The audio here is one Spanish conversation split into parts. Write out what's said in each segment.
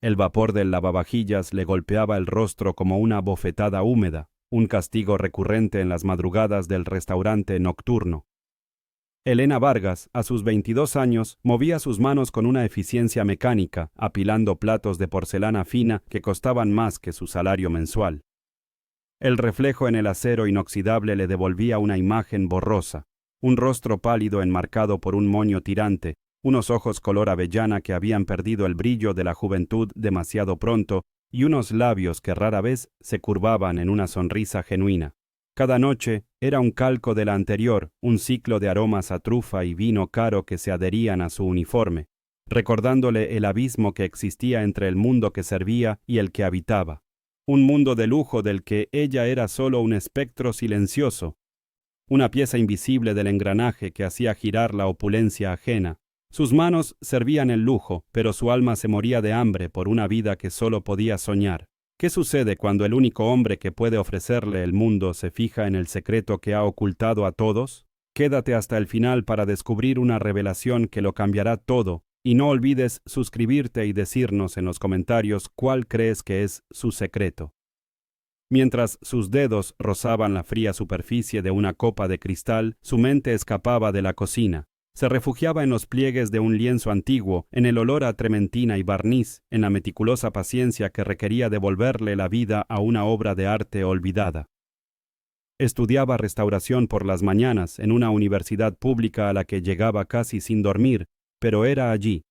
El vapor del lavavajillas le golpeaba el rostro como una bofetada húmeda, un castigo recurrente en las madrugadas del restaurante nocturno. Elena Vargas, a sus 22 años, movía sus manos con una eficiencia mecánica, apilando platos de porcelana fina que costaban más que su salario mensual. El reflejo en el acero inoxidable le devolvía una imagen borrosa, un rostro pálido enmarcado por un moño tirante, unos ojos color avellana que habían perdido el brillo de la juventud demasiado pronto y unos labios que rara vez se curvaban en una sonrisa genuina. Cada noche era un calco de la anterior, un ciclo de aromas a trufa y vino caro que se adherían a su uniforme, recordándole el abismo que existía entre el mundo que servía y el que habitaba. Un mundo de lujo del que ella era solo un espectro silencioso, una pieza invisible del engranaje que hacía girar la opulencia ajena. Sus manos servían el lujo, pero su alma se moría de hambre por una vida que solo podía soñar. ¿Qué sucede cuando el único hombre que puede ofrecerle el mundo se fija en el secreto que ha ocultado a todos? Quédate hasta el final para descubrir una revelación que lo cambiará todo, y no olvides suscribirte y decirnos en los comentarios cuál crees que es su secreto. Mientras sus dedos rozaban la fría superficie de una copa de cristal, su mente escapaba de la cocina. Se refugiaba en los pliegues de un lienzo antiguo, en el olor a trementina y barniz, en la meticulosa paciencia que requería devolverle la vida a una obra de arte olvidada. Estudiaba restauración por las mañanas en una universidad pública a la que llegaba casi sin dormir, pero era allí,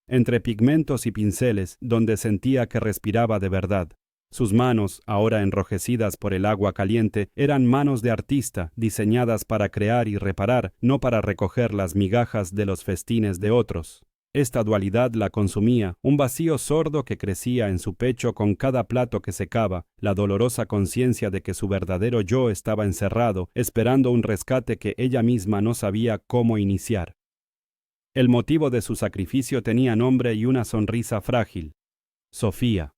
entre pigmentos y pinceles, donde sentía que respiraba de verdad. Sus manos, ahora enrojecidas por el agua caliente, eran manos de artista, diseñadas para crear y reparar, no para recoger las migajas de los festines de otros. Esta dualidad la consumía, un vacío sordo que crecía en su pecho con cada plato que secaba, la dolorosa conciencia de que su verdadero yo estaba encerrado, esperando un rescate que ella misma no sabía cómo iniciar. El motivo de su sacrificio tenía nombre y una sonrisa frágil: Sofía.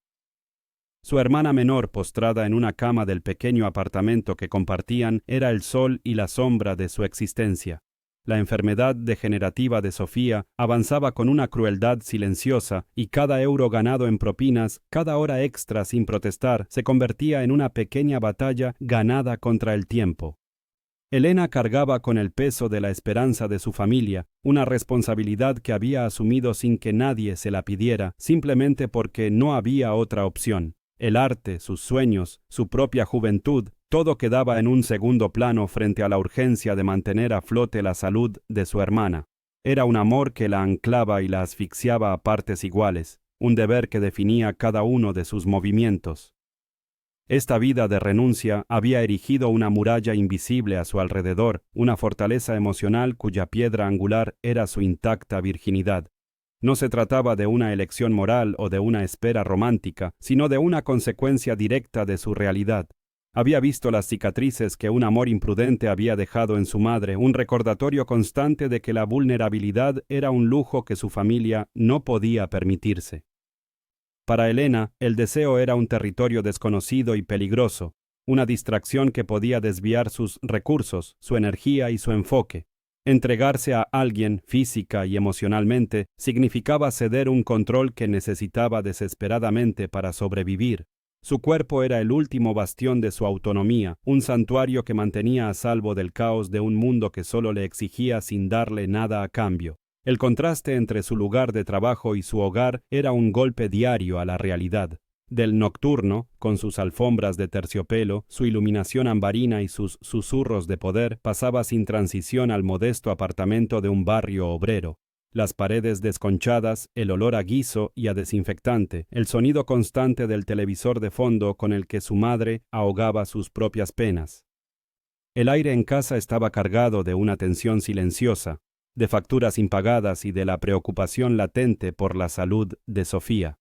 Su hermana menor, postrada en una cama del pequeño apartamento que compartían, era el sol y la sombra de su existencia. La enfermedad degenerativa de Sofía avanzaba con una crueldad silenciosa, y cada euro ganado en propinas, cada hora extra sin protestar, se convertía en una pequeña batalla ganada contra el tiempo. Elena cargaba con el peso de la esperanza de su familia, una responsabilidad que había asumido sin que nadie se la pidiera, simplemente porque no había otra opción. El arte, sus sueños, su propia juventud, todo quedaba en un segundo plano frente a la urgencia de mantener a flote la salud de su hermana. Era un amor que la anclaba y la asfixiaba a partes iguales, un deber que definía cada uno de sus movimientos. Esta vida de renuncia había erigido una muralla invisible a su alrededor, una fortaleza emocional cuya piedra angular era su intacta virginidad. No se trataba de una elección moral o de una espera romántica, sino de una consecuencia directa de su realidad. Había visto las cicatrices que un amor imprudente había dejado en su madre, un recordatorio constante de que la vulnerabilidad era un lujo que su familia no podía permitirse. Para Elena, el deseo era un territorio desconocido y peligroso, una distracción que podía desviar sus recursos, su energía y su enfoque. Entregarse a alguien física y emocionalmente significaba ceder un control que necesitaba desesperadamente para sobrevivir. Su cuerpo era el último bastión de su autonomía, un santuario que mantenía a salvo del caos de un mundo que solo le exigía sin darle nada a cambio. El contraste entre su lugar de trabajo y su hogar era un golpe diario a la realidad. Del nocturno, con sus alfombras de terciopelo, su iluminación ambarina y sus susurros de poder, pasaba sin transición al modesto apartamento de un barrio obrero. Las paredes desconchadas, el olor a guiso y a desinfectante, el sonido constante del televisor de fondo con el que su madre ahogaba sus propias penas. El aire en casa estaba cargado de una tensión silenciosa, de facturas impagadas y de la preocupación latente por la salud de Sofía.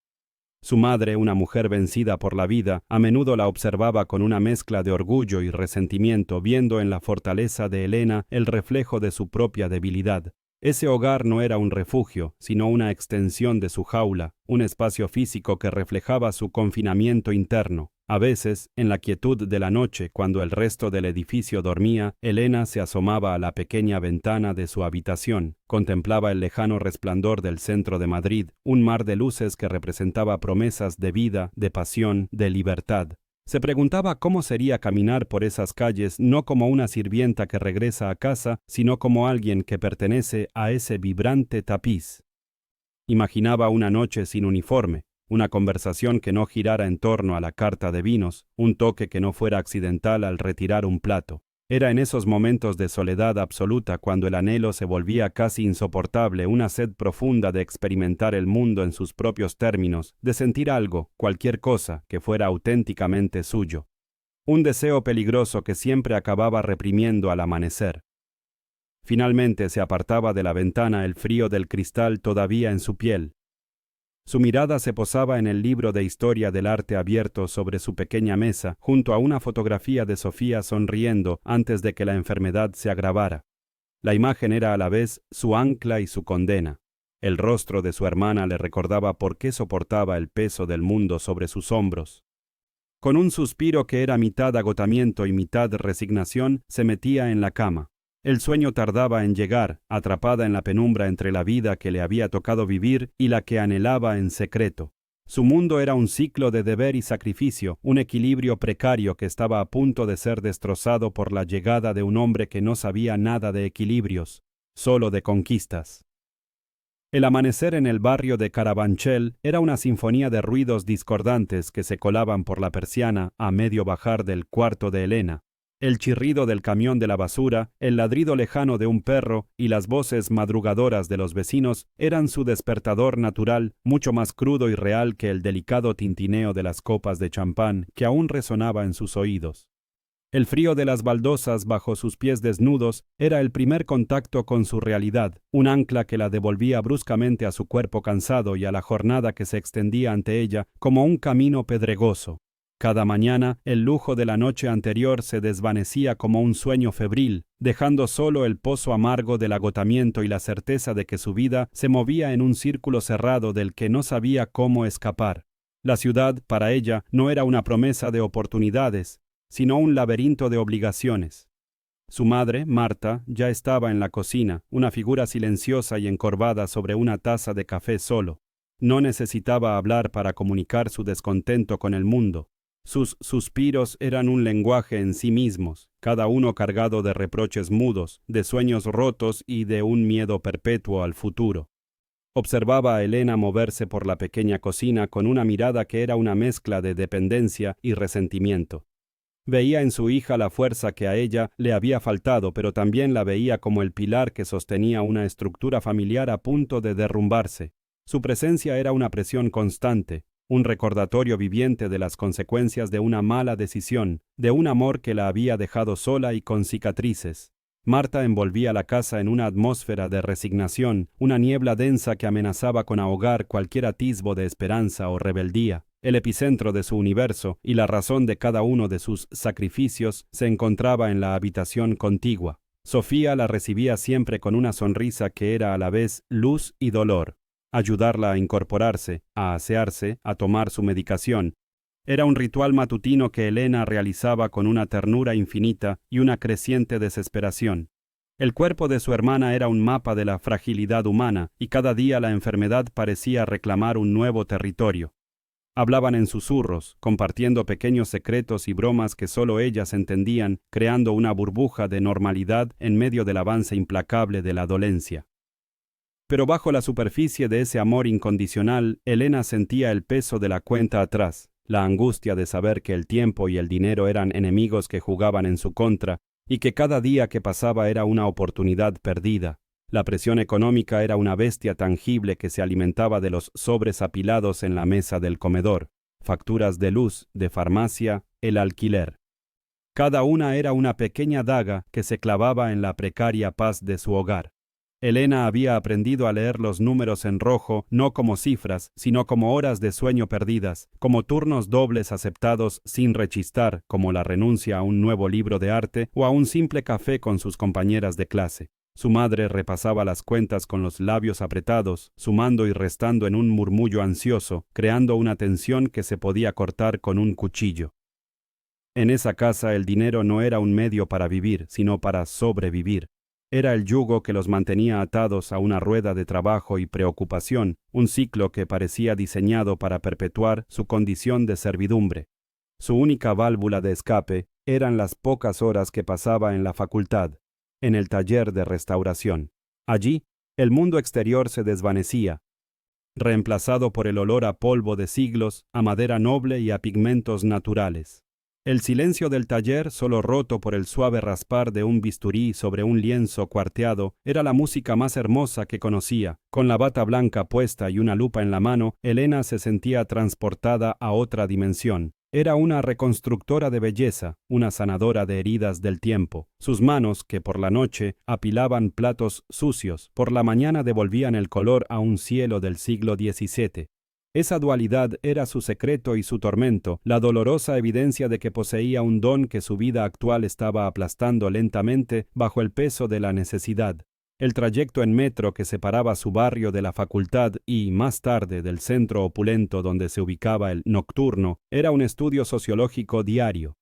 Su madre, una mujer vencida por la vida, a menudo la observaba con una mezcla de orgullo y resentimiento, viendo en la fortaleza de Elena el reflejo de su propia debilidad. Ese hogar no era un refugio, sino una extensión de su jaula, un espacio físico que reflejaba su confinamiento interno. A veces, en la quietud de la noche, cuando el resto del edificio dormía, Elena se asomaba a la pequeña ventana de su habitación, contemplaba el lejano resplandor del centro de Madrid, un mar de luces que representaba promesas de vida, de pasión, de libertad. Se preguntaba cómo sería caminar por esas calles no como una sirvienta que regresa a casa, sino como alguien que pertenece a ese vibrante tapiz. Imaginaba una noche sin uniforme, una conversación que no girara en torno a la carta de vinos, un toque que no fuera accidental al retirar un plato. Era en esos momentos de soledad absoluta cuando el anhelo se volvía casi insoportable, una sed profunda de experimentar el mundo en sus propios términos, de sentir algo, cualquier cosa, que fuera auténticamente suyo. Un deseo peligroso que siempre acababa reprimiendo al amanecer. Finalmente se apartaba de la ventana el frío del cristal todavía en su piel. Su mirada se posaba en el libro de historia del arte abierto sobre su pequeña mesa, junto a una fotografía de Sofía sonriendo antes de que la enfermedad se agravara. La imagen era a la vez su ancla y su condena. El rostro de su hermana le recordaba por qué soportaba el peso del mundo sobre sus hombros. Con un suspiro que era mitad agotamiento y mitad resignación, se metía en la cama. El sueño tardaba en llegar, atrapada en la penumbra entre la vida que le había tocado vivir y la que anhelaba en secreto. Su mundo era un ciclo de deber y sacrificio, un equilibrio precario que estaba a punto de ser destrozado por la llegada de un hombre que no sabía nada de equilibrios, solo de conquistas. El amanecer en el barrio de Carabanchel era una sinfonía de ruidos discordantes que se colaban por la persiana a medio bajar del cuarto de Elena. El chirrido del camión de la basura, el ladrido lejano de un perro y las voces madrugadoras de los vecinos eran su despertador natural, mucho más crudo y real que el delicado tintineo de las copas de champán que aún resonaba en sus oídos. El frío de las baldosas bajo sus pies desnudos era el primer contacto con su realidad, un ancla que la devolvía bruscamente a su cuerpo cansado y a la jornada que se extendía ante ella como un camino pedregoso. Cada mañana, el lujo de la noche anterior se desvanecía como un sueño febril, dejando solo el pozo amargo del agotamiento y la certeza de que su vida se movía en un círculo cerrado del que no sabía cómo escapar. La ciudad, para ella, no era una promesa de oportunidades, sino un laberinto de obligaciones. Su madre, Marta, ya estaba en la cocina, una figura silenciosa y encorvada sobre una taza de café solo. No necesitaba hablar para comunicar su descontento con el mundo. Sus suspiros eran un lenguaje en sí mismos, cada uno cargado de reproches mudos, de sueños rotos y de un miedo perpetuo al futuro. Observaba a Elena moverse por la pequeña cocina con una mirada que era una mezcla de dependencia y resentimiento. Veía en su hija la fuerza que a ella le había faltado, pero también la veía como el pilar que sostenía una estructura familiar a punto de derrumbarse. Su presencia era una presión constante, un recordatorio viviente de las consecuencias de una mala decisión, de un amor que la había dejado sola y con cicatrices. Marta envolvía la casa en una atmósfera de resignación, una niebla densa que amenazaba con ahogar cualquier atisbo de esperanza o rebeldía. El epicentro de su universo y la razón de cada uno de sus sacrificios se encontraba en la habitación contigua. Sofía la recibía siempre con una sonrisa que era a la vez luz y dolor. Ayudarla a incorporarse, a asearse, a tomar su medicación. Era un ritual matutino que Elena realizaba con una ternura infinita y una creciente desesperación. El cuerpo de su hermana era un mapa de la fragilidad humana, y cada día la enfermedad parecía reclamar un nuevo territorio. Hablaban en susurros, compartiendo pequeños secretos y bromas que solo ellas entendían, creando una burbuja de normalidad en medio del avance implacable de la dolencia. Pero bajo la superficie de ese amor incondicional, Elena sentía el peso de la cuenta atrás, la angustia de saber que el tiempo y el dinero eran enemigos que jugaban en su contra, y que cada día que pasaba era una oportunidad perdida. La presión económica era una bestia tangible que se alimentaba de los sobres apilados en la mesa del comedor, facturas de luz, de farmacia, el alquiler. Cada una era una pequeña daga que se clavaba en la precaria paz de su hogar. Elena había aprendido a leer los números en rojo no como cifras, sino como horas de sueño perdidas, como turnos dobles aceptados sin rechistar, como la renuncia a un nuevo libro de arte o a un simple café con sus compañeras de clase. Su madre repasaba las cuentas con los labios apretados, sumando y restando en un murmullo ansioso, creando una tensión que se podía cortar con un cuchillo. En esa casa el dinero no era un medio para vivir, sino para sobrevivir. Era el yugo que los mantenía atados a una rueda de trabajo y preocupación, un ciclo que parecía diseñado para perpetuar su condición de servidumbre. Su única válvula de escape eran las pocas horas que pasaba en la facultad, en el taller de restauración. Allí, el mundo exterior se desvanecía, reemplazado por el olor a polvo de siglos, a madera noble y a pigmentos naturales. El silencio del taller, solo roto por el suave raspar de un bisturí sobre un lienzo cuarteado, era la música más hermosa que conocía. Con la bata blanca puesta y una lupa en la mano, Elena se sentía transportada a otra dimensión. Era una reconstructora de belleza, una sanadora de heridas del tiempo. Sus manos, que por la noche apilaban platos sucios, por la mañana devolvían el color a un cielo del siglo XVII. Esa dualidad era su secreto y su tormento, la dolorosa evidencia de que poseía un don que su vida actual estaba aplastando lentamente bajo el peso de la necesidad. El trayecto en metro que separaba su barrio de la facultad y, más tarde, del centro opulento donde se ubicaba el Nocturno, era un estudio sociológico diario.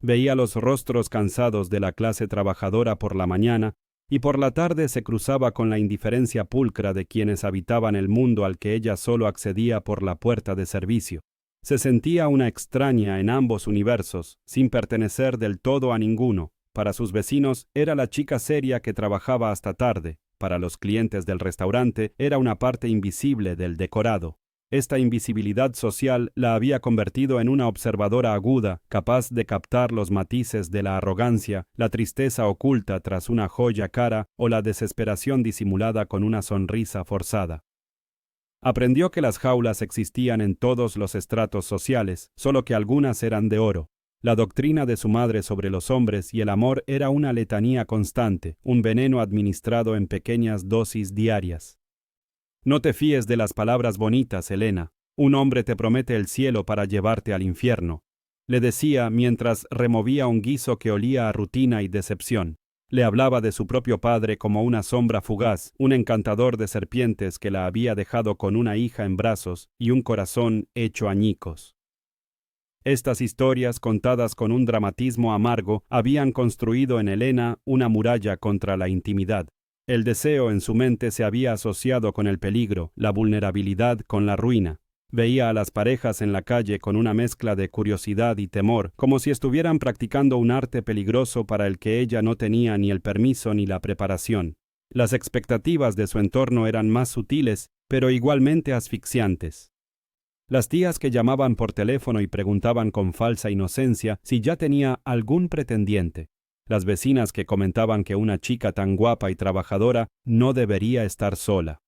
Veía los rostros cansados de la clase trabajadora por la mañana y por la tarde se cruzaba con la indiferencia pulcra de quienes habitaban el mundo al que ella solo accedía por la puerta de servicio. Se sentía una extraña en ambos universos, sin pertenecer del todo a ninguno. Para sus vecinos era la chica seria que trabajaba hasta tarde. Para los clientes del restaurante era una parte invisible del decorado. Esta invisibilidad social la había convertido en una observadora aguda, capaz de captar los matices de la arrogancia, la tristeza oculta tras una joya cara o la desesperación disimulada con una sonrisa forzada. Aprendió que las jaulas existían en todos los estratos sociales, solo que algunas eran de oro. La doctrina de su madre sobre los hombres y el amor era una letanía constante, un veneno administrado en pequeñas dosis diarias. No te fíes de las palabras bonitas, Elena. Un hombre te promete el cielo para llevarte al infierno, le decía mientras removía un guiso que olía a rutina y decepción. Le hablaba de su propio padre como una sombra fugaz, un encantador de serpientes que la había dejado con una hija en brazos y un corazón hecho añicos. Estas historias, contadas con un dramatismo amargo, habían construido en Elena una muralla contra la intimidad. El deseo en su mente se había asociado con el peligro, la vulnerabilidad con la ruina. Veía a las parejas en la calle con una mezcla de curiosidad y temor, como si estuvieran practicando un arte peligroso para el que ella no tenía ni el permiso ni la preparación. Las expectativas de su entorno eran más sutiles, pero igualmente asfixiantes. Las tías que llamaban por teléfono y preguntaban con falsa inocencia si ya tenía algún pretendiente. Las vecinas que comentaban que una chica tan guapa y trabajadora no debería estar sola.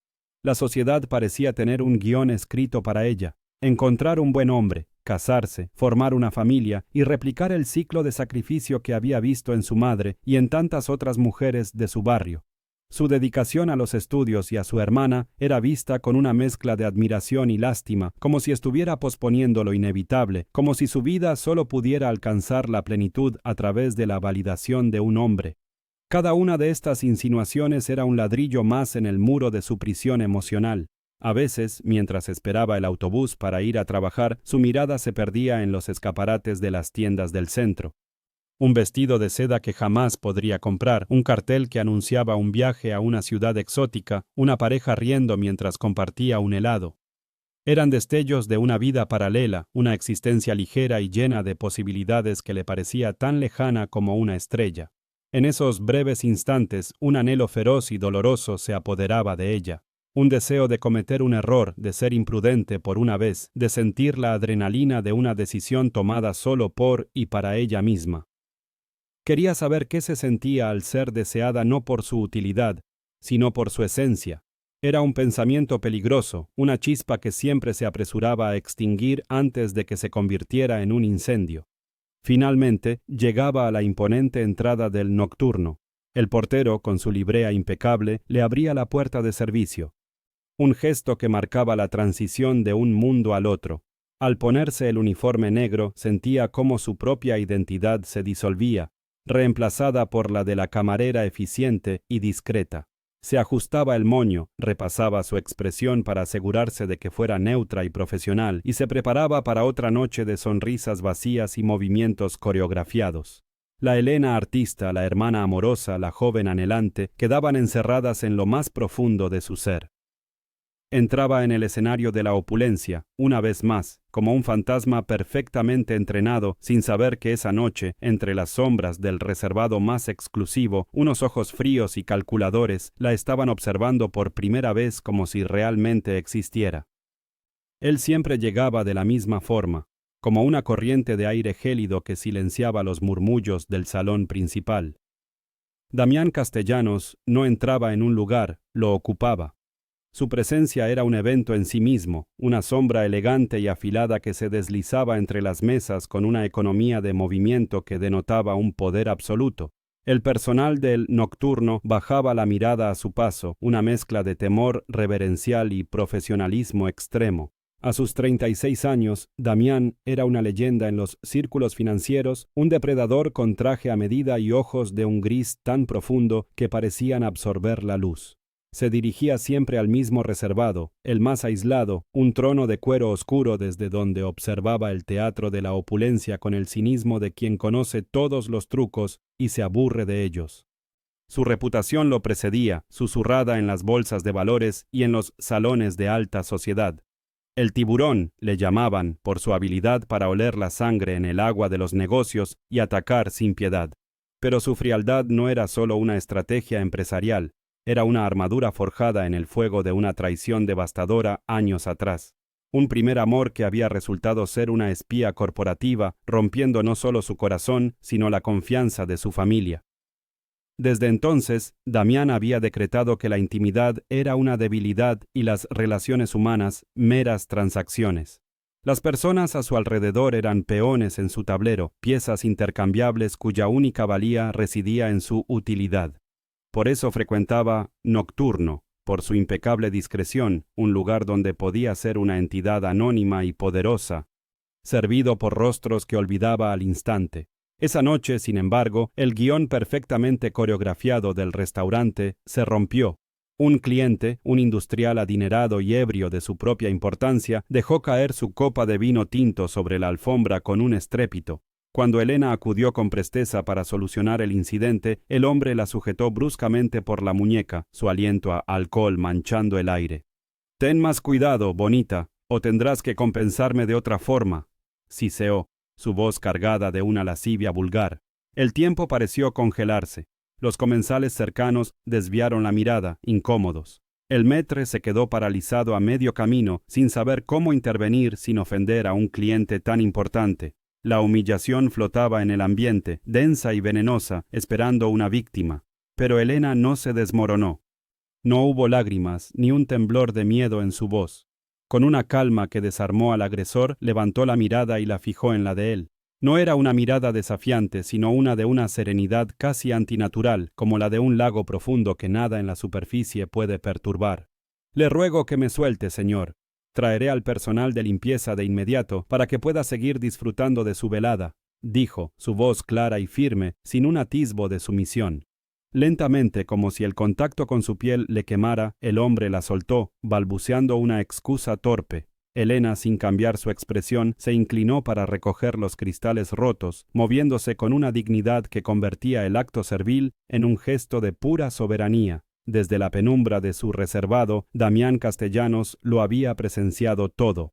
La sociedad parecía tener un guión escrito para ella: encontrar un buen hombre, casarse, formar una familia y replicar el ciclo de sacrificio que había visto en su madre y en tantas otras mujeres de su barrio. Su dedicación a los estudios y a su hermana era vista con una mezcla de admiración y lástima, como si estuviera posponiendo lo inevitable, como si su vida solo pudiera alcanzar la plenitud a través de la validación de un hombre. Cada una de estas insinuaciones era un ladrillo más en el muro de su prisión emocional. A veces, mientras esperaba el autobús para ir a trabajar, su mirada se perdía en los escaparates de las tiendas del centro. Un vestido de seda que jamás podría comprar, un cartel que anunciaba un viaje a una ciudad exótica, una pareja riendo mientras compartía un helado. Eran destellos de una vida paralela, una existencia ligera y llena de posibilidades que le parecía tan lejana como una estrella. En esos breves instantes, un anhelo feroz y doloroso se apoderaba de ella. Un deseo de cometer un error, de ser imprudente por una vez, de sentir la adrenalina de una decisión tomada solo por y para ella misma. Quería saber qué se sentía al ser deseada no por su utilidad, sino por su esencia. Era un pensamiento peligroso, una chispa que siempre se apresuraba a extinguir antes de que se convirtiera en un incendio. Finalmente, llegaba a la imponente entrada del Nocturno. El portero, con su librea impecable, le abría la puerta de servicio. Un gesto que marcaba la transición de un mundo al otro. Al ponerse el uniforme negro, sentía cómo su propia identidad se disolvía, reemplazada por la de la camarera eficiente y discreta. Se ajustaba el moño, repasaba su expresión para asegurarse de que fuera neutra y profesional, y se preparaba para otra noche de sonrisas vacías y movimientos coreografiados. La Elena artista, la hermana amorosa, la joven anhelante, quedaban encerradas en lo más profundo de su ser. Entraba en el escenario de la opulencia, una vez más, como un fantasma perfectamente entrenado, sin saber que esa noche, entre las sombras del reservado más exclusivo, unos ojos fríos y calculadores la estaban observando por primera vez como si realmente existiera. Él siempre llegaba de la misma forma, como una corriente de aire gélido que silenciaba los murmullos del salón principal. Damián Castellanos no entraba en un lugar, lo ocupaba. Su presencia era un evento en sí mismo, una sombra elegante y afilada que se deslizaba entre las mesas con una economía de movimiento que denotaba un poder absoluto. El personal del nocturno bajaba la mirada a su paso, una mezcla de temor reverencial y profesionalismo extremo. A sus 36 años, Damián era una leyenda en los círculos financieros, un depredador con traje a medida y ojos de un gris tan profundo que parecían absorber la luz. Se dirigía siempre al mismo reservado, el más aislado, un trono de cuero oscuro desde donde observaba el teatro de la opulencia con el cinismo de quien conoce todos los trucos y se aburre de ellos. Su reputación lo precedía, susurrada en las bolsas de valores y en los salones de alta sociedad. El tiburón le llamaban por su habilidad para oler la sangre en el agua de los negocios y atacar sin piedad. Pero su frialdad no era solo una estrategia empresarial, era una armadura forjada en el fuego de una traición devastadora años atrás. Un primer amor que había resultado ser una espía corporativa, rompiendo no solo su corazón, sino la confianza de su familia. Desde entonces, Damián había decretado que la intimidad era una debilidad y las relaciones humanas meras transacciones. Las personas a su alrededor eran peones en su tablero, piezas intercambiables cuya única valía residía en su utilidad. Por eso frecuentaba Nocturno, por su impecable discreción, un lugar donde podía ser una entidad anónima y poderosa, servido por rostros que olvidaba al instante. Esa noche, sin embargo, el guión perfectamente coreografiado del restaurante se rompió. Un cliente, un industrial adinerado y ebrio de su propia importancia, dejó caer su copa de vino tinto sobre la alfombra con un estrépito. Cuando Elena acudió con presteza para solucionar el incidente, el hombre la sujetó bruscamente por la muñeca, su aliento a alcohol manchando el aire. «Ten más cuidado, bonita, o tendrás que compensarme de otra forma», siseó, su voz cargada de una lascivia vulgar. El tiempo pareció congelarse. Los comensales cercanos desviaron la mirada, incómodos. El maître se quedó paralizado a medio camino, sin saber cómo intervenir sin ofender a un cliente tan importante. La humillación flotaba en el ambiente, densa y venenosa, esperando una víctima. Pero Elena no se desmoronó. No hubo lágrimas, ni un temblor de miedo en su voz. Con una calma que desarmó al agresor, levantó la mirada y la fijó en la de él. No era una mirada desafiante, sino una de una serenidad casi antinatural, como la de un lago profundo que nada en la superficie puede perturbar. «Le ruego que me suelte, señor. Traeré al personal de limpieza de inmediato para que pueda seguir disfrutando de su velada», dijo, su voz clara y firme, sin un atisbo de sumisión. Lentamente, como si el contacto con su piel le quemara, el hombre la soltó, balbuceando una excusa torpe. Elena, sin cambiar su expresión, se inclinó para recoger los cristales rotos, moviéndose con una dignidad que convertía el acto servil en un gesto de pura soberanía. Desde la penumbra de su reservado, Damián Castellanos lo había presenciado todo.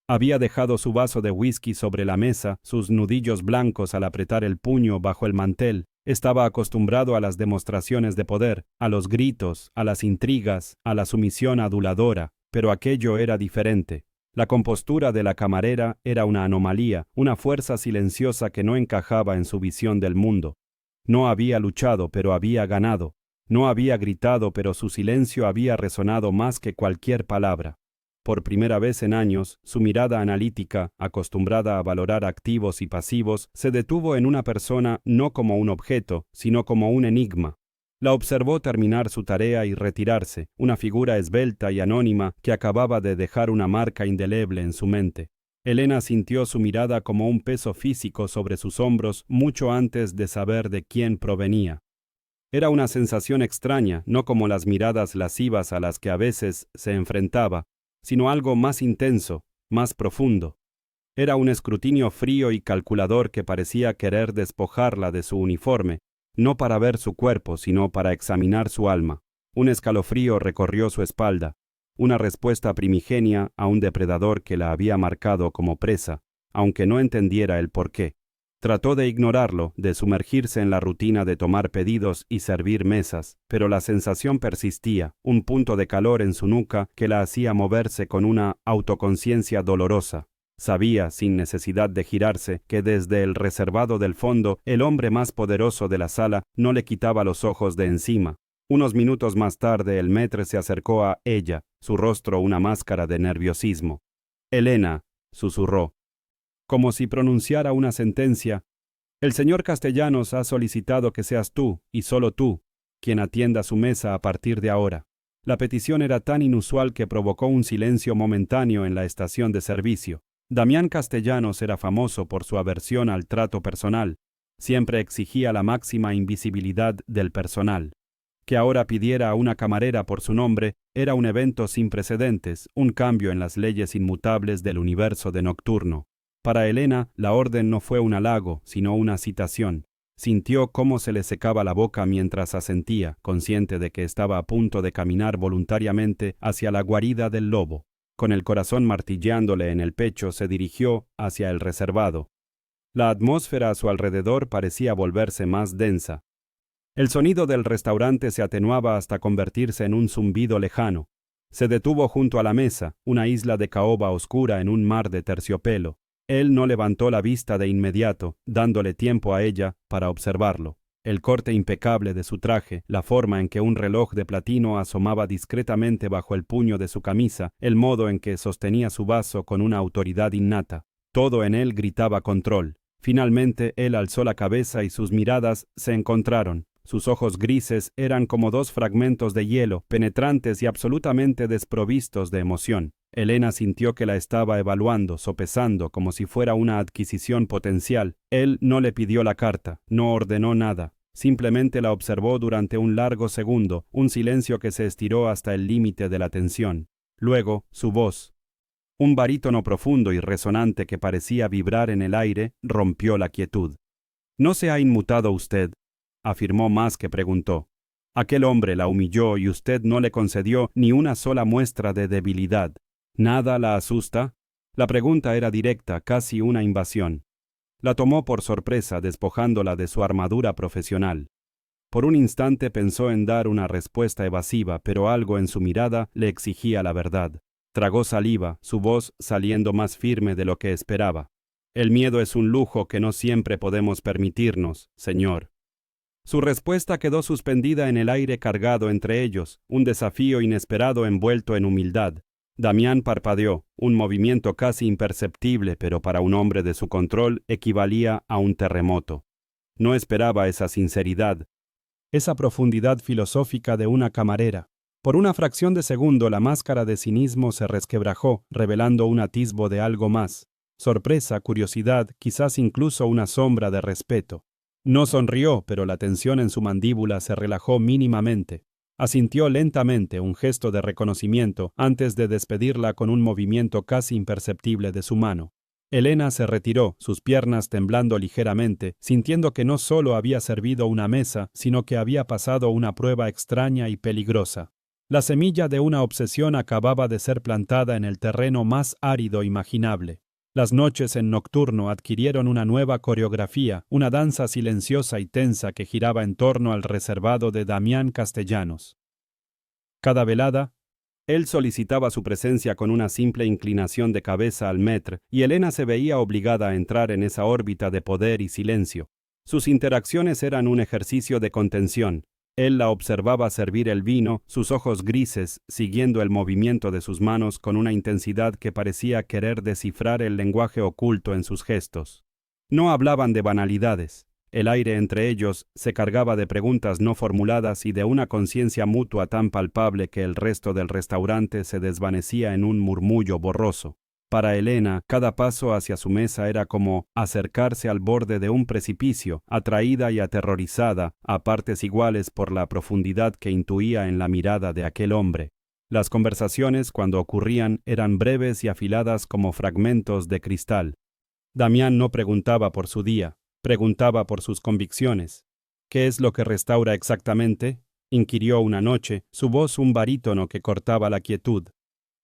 Había dejado su vaso de whisky sobre la mesa, sus nudillos blancos al apretar el puño bajo el mantel. Estaba acostumbrado a las demostraciones de poder, a los gritos, a las intrigas, a la sumisión aduladora, pero aquello era diferente. La compostura de la camarera era una anomalía, una fuerza silenciosa que no encajaba en su visión del mundo. No había luchado, pero había ganado. No había gritado, pero su silencio había resonado más que cualquier palabra. Por primera vez en años, su mirada analítica, acostumbrada a valorar activos y pasivos, se detuvo en una persona no como un objeto, sino como un enigma. La observó terminar su tarea y retirarse, una figura esbelta y anónima que acababa de dejar una marca indeleble en su mente. Elena sintió su mirada como un peso físico sobre sus hombros mucho antes de saber de quién provenía. Era una sensación extraña, no como las miradas lascivas a las que a veces se enfrentaba, sino algo más intenso, más profundo. Era un escrutinio frío y calculador que parecía querer despojarla de su uniforme, no para ver su cuerpo, sino para examinar su alma. Un escalofrío recorrió su espalda, una respuesta primigenia a un depredador que la había marcado como presa, aunque no entendiera el porqué. Trató de ignorarlo, de sumergirse en la rutina de tomar pedidos y servir mesas, pero la sensación persistía, un punto de calor en su nuca que la hacía moverse con una autoconciencia dolorosa. Sabía, sin necesidad de girarse, que desde el reservado del fondo, el hombre más poderoso de la sala no le quitaba los ojos de encima. Unos minutos más tarde el maître se acercó a ella, su rostro una máscara de nerviosismo. «Elena», susurró, como si pronunciara una sentencia, «el señor Castellanos ha solicitado que seas tú, y solo tú, quien atienda su mesa a partir de ahora». La petición era tan inusual que provocó un silencio momentáneo en la estación de servicio. Damián Castellanos era famoso por su aversión al trato personal. Siempre exigía la máxima invisibilidad del personal. Que ahora pidiera a una camarera por su nombre era un evento sin precedentes, un cambio en las leyes inmutables del universo de Nocturno. Para Elena, la orden no fue un halago, sino una citación. Sintió cómo se le secaba la boca mientras asentía, consciente de que estaba a punto de caminar voluntariamente hacia la guarida del lobo. Con el corazón martilleándole en el pecho, se dirigió hacia el reservado. La atmósfera a su alrededor parecía volverse más densa. El sonido del restaurante se atenuaba hasta convertirse en un zumbido lejano. Se detuvo junto a la mesa, una isla de caoba oscura en un mar de terciopelo. Él no levantó la vista de inmediato, dándole tiempo a ella para observarlo. El corte impecable de su traje, la forma en que un reloj de platino asomaba discretamente bajo el puño de su camisa, el modo en que sostenía su vaso con una autoridad innata. Todo en él gritaba control. Finalmente él alzó la cabeza y sus miradas se encontraron. Sus ojos grises eran como dos fragmentos de hielo, penetrantes y absolutamente desprovistos de emoción. Elena sintió que la estaba evaluando, sopesando, como si fuera una adquisición potencial. Él no le pidió la carta, no ordenó nada. Simplemente la observó durante un largo segundo, un silencio que se estiró hasta el límite de la tensión. Luego, su voz, un barítono profundo y resonante que parecía vibrar en el aire, rompió la quietud. «¿No se ha inmutado usted?», afirmó más que preguntó. «Aquel hombre la humilló y usted no le concedió ni una sola muestra de debilidad. ¿Nada la asusta?». La pregunta era directa, casi una invasión. La tomó por sorpresa, despojándola de su armadura profesional. Por un instante pensó en dar una respuesta evasiva, pero algo en su mirada le exigía la verdad. Tragó saliva, su voz saliendo más firme de lo que esperaba. «El miedo es un lujo que no siempre podemos permitirnos, señor». Su respuesta quedó suspendida en el aire cargado entre ellos, un desafío inesperado envuelto en humildad. Damián parpadeó, un movimiento casi imperceptible, pero para un hombre de su control equivalía a un terremoto. No esperaba esa sinceridad, esa profundidad filosófica de una camarera. Por una fracción de segundo la máscara de cinismo se resquebrajó, revelando un atisbo de algo más. Sorpresa, curiosidad, quizás incluso una sombra de respeto. No sonrió, pero la tensión en su mandíbula se relajó mínimamente. Asintió lentamente, un gesto de reconocimiento, antes de despedirla con un movimiento casi imperceptible de su mano. Elena se retiró, sus piernas temblando ligeramente, sintiendo que no solo había servido una mesa, sino que había pasado una prueba extraña y peligrosa. La semilla de una obsesión acababa de ser plantada en el terreno más árido imaginable. Las noches en Nocturno adquirieron una nueva coreografía, una danza silenciosa y tensa que giraba en torno al reservado de Damián Castellanos. Cada velada, él solicitaba su presencia con una simple inclinación de cabeza al maître, y Elena se veía obligada a entrar en esa órbita de poder y silencio. Sus interacciones eran un ejercicio de contención. Él la observaba servir el vino, sus ojos grises, siguiendo el movimiento de sus manos con una intensidad que parecía querer descifrar el lenguaje oculto en sus gestos. No hablaban de banalidades. El aire entre ellos se cargaba de preguntas no formuladas y de una conciencia mutua tan palpable que el resto del restaurante se desvanecía en un murmullo borroso. Para Elena, cada paso hacia su mesa era como acercarse al borde de un precipicio, atraída y aterrorizada, a partes iguales por la profundidad que intuía en la mirada de aquel hombre. Las conversaciones, cuando ocurrían, eran breves y afiladas como fragmentos de cristal. Damián no preguntaba por su día, preguntaba por sus convicciones. ¿Qué es lo que restaura exactamente?, inquirió una noche, su voz un barítono que cortaba la quietud.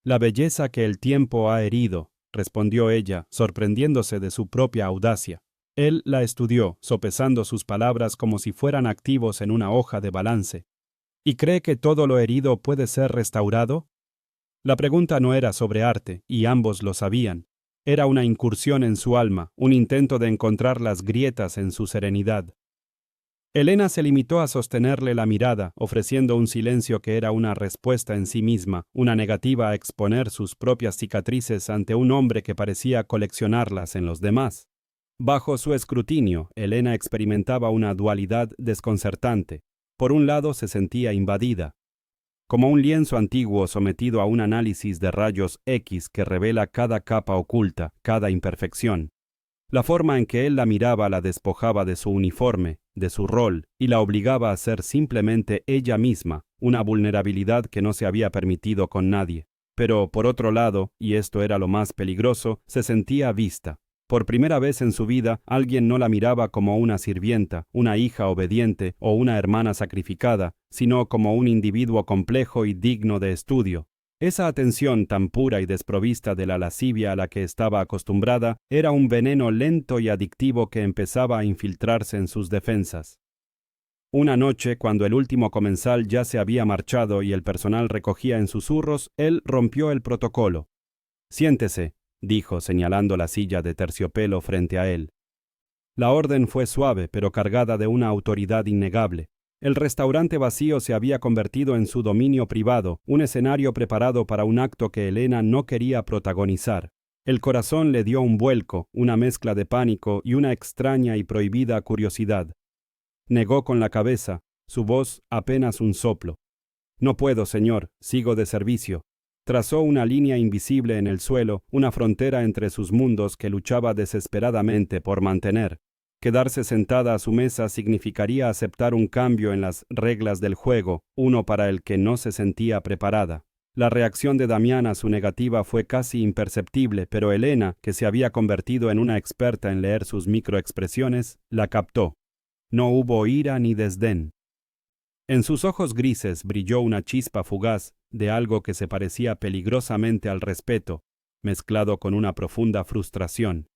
La belleza que el tiempo ha herido, respondió ella, sorprendiéndose de su propia audacia. Él la estudió, sopesando sus palabras como si fueran activos en una hoja de balance. ¿Y cree que todo lo herido puede ser restaurado? La pregunta no era sobre arte, y ambos lo sabían. Era una incursión en su alma, un intento de encontrar las grietas en su serenidad. Elena se limitó a sostenerle la mirada, ofreciendo un silencio que era una respuesta en sí misma, una negativa a exponer sus propias cicatrices ante un hombre que parecía coleccionarlas en los demás. Bajo su escrutinio, Elena experimentaba una dualidad desconcertante. Por un lado se sentía invadida, como un lienzo antiguo sometido a un análisis de rayos X que revela cada capa oculta, cada imperfección. La forma en que él la miraba la despojaba de su uniforme, de su rol, y la obligaba a ser simplemente ella misma, una vulnerabilidad que no se había permitido con nadie. Pero, por otro lado, y esto era lo más peligroso, se sentía vista. Por primera vez en su vida, alguien no la miraba como una sirvienta, una hija obediente o una hermana sacrificada, sino como un individuo complejo y digno de estudio. Esa atención tan pura y desprovista de la lascivia a la que estaba acostumbrada era un veneno lento y adictivo que empezaba a infiltrarse en sus defensas. Una noche, cuando el último comensal ya se había marchado y el personal recogía en susurros, él rompió el protocolo. «Siéntese», dijo, señalando la silla de terciopelo frente a él. La orden fue suave, pero cargada de una autoridad innegable. El restaurante vacío se había convertido en su dominio privado, un escenario preparado para un acto que Elena no quería protagonizar. El corazón le dio un vuelco, una mezcla de pánico y una extraña y prohibida curiosidad. Negó con la cabeza, su voz apenas un soplo. «No puedo, señor, sigo de servicio». Trazó una línea invisible en el suelo, una frontera entre sus mundos que luchaba desesperadamente por mantener. Quedarse sentada a su mesa significaría aceptar un cambio en las reglas del juego, uno para el que no se sentía preparada. La reacción de Damián a su negativa fue casi imperceptible, pero Elena, que se había convertido en una experta en leer sus microexpresiones, la captó. No hubo ira ni desdén. En sus ojos grises brilló una chispa fugaz de algo que se parecía peligrosamente al respeto, mezclado con una profunda frustración.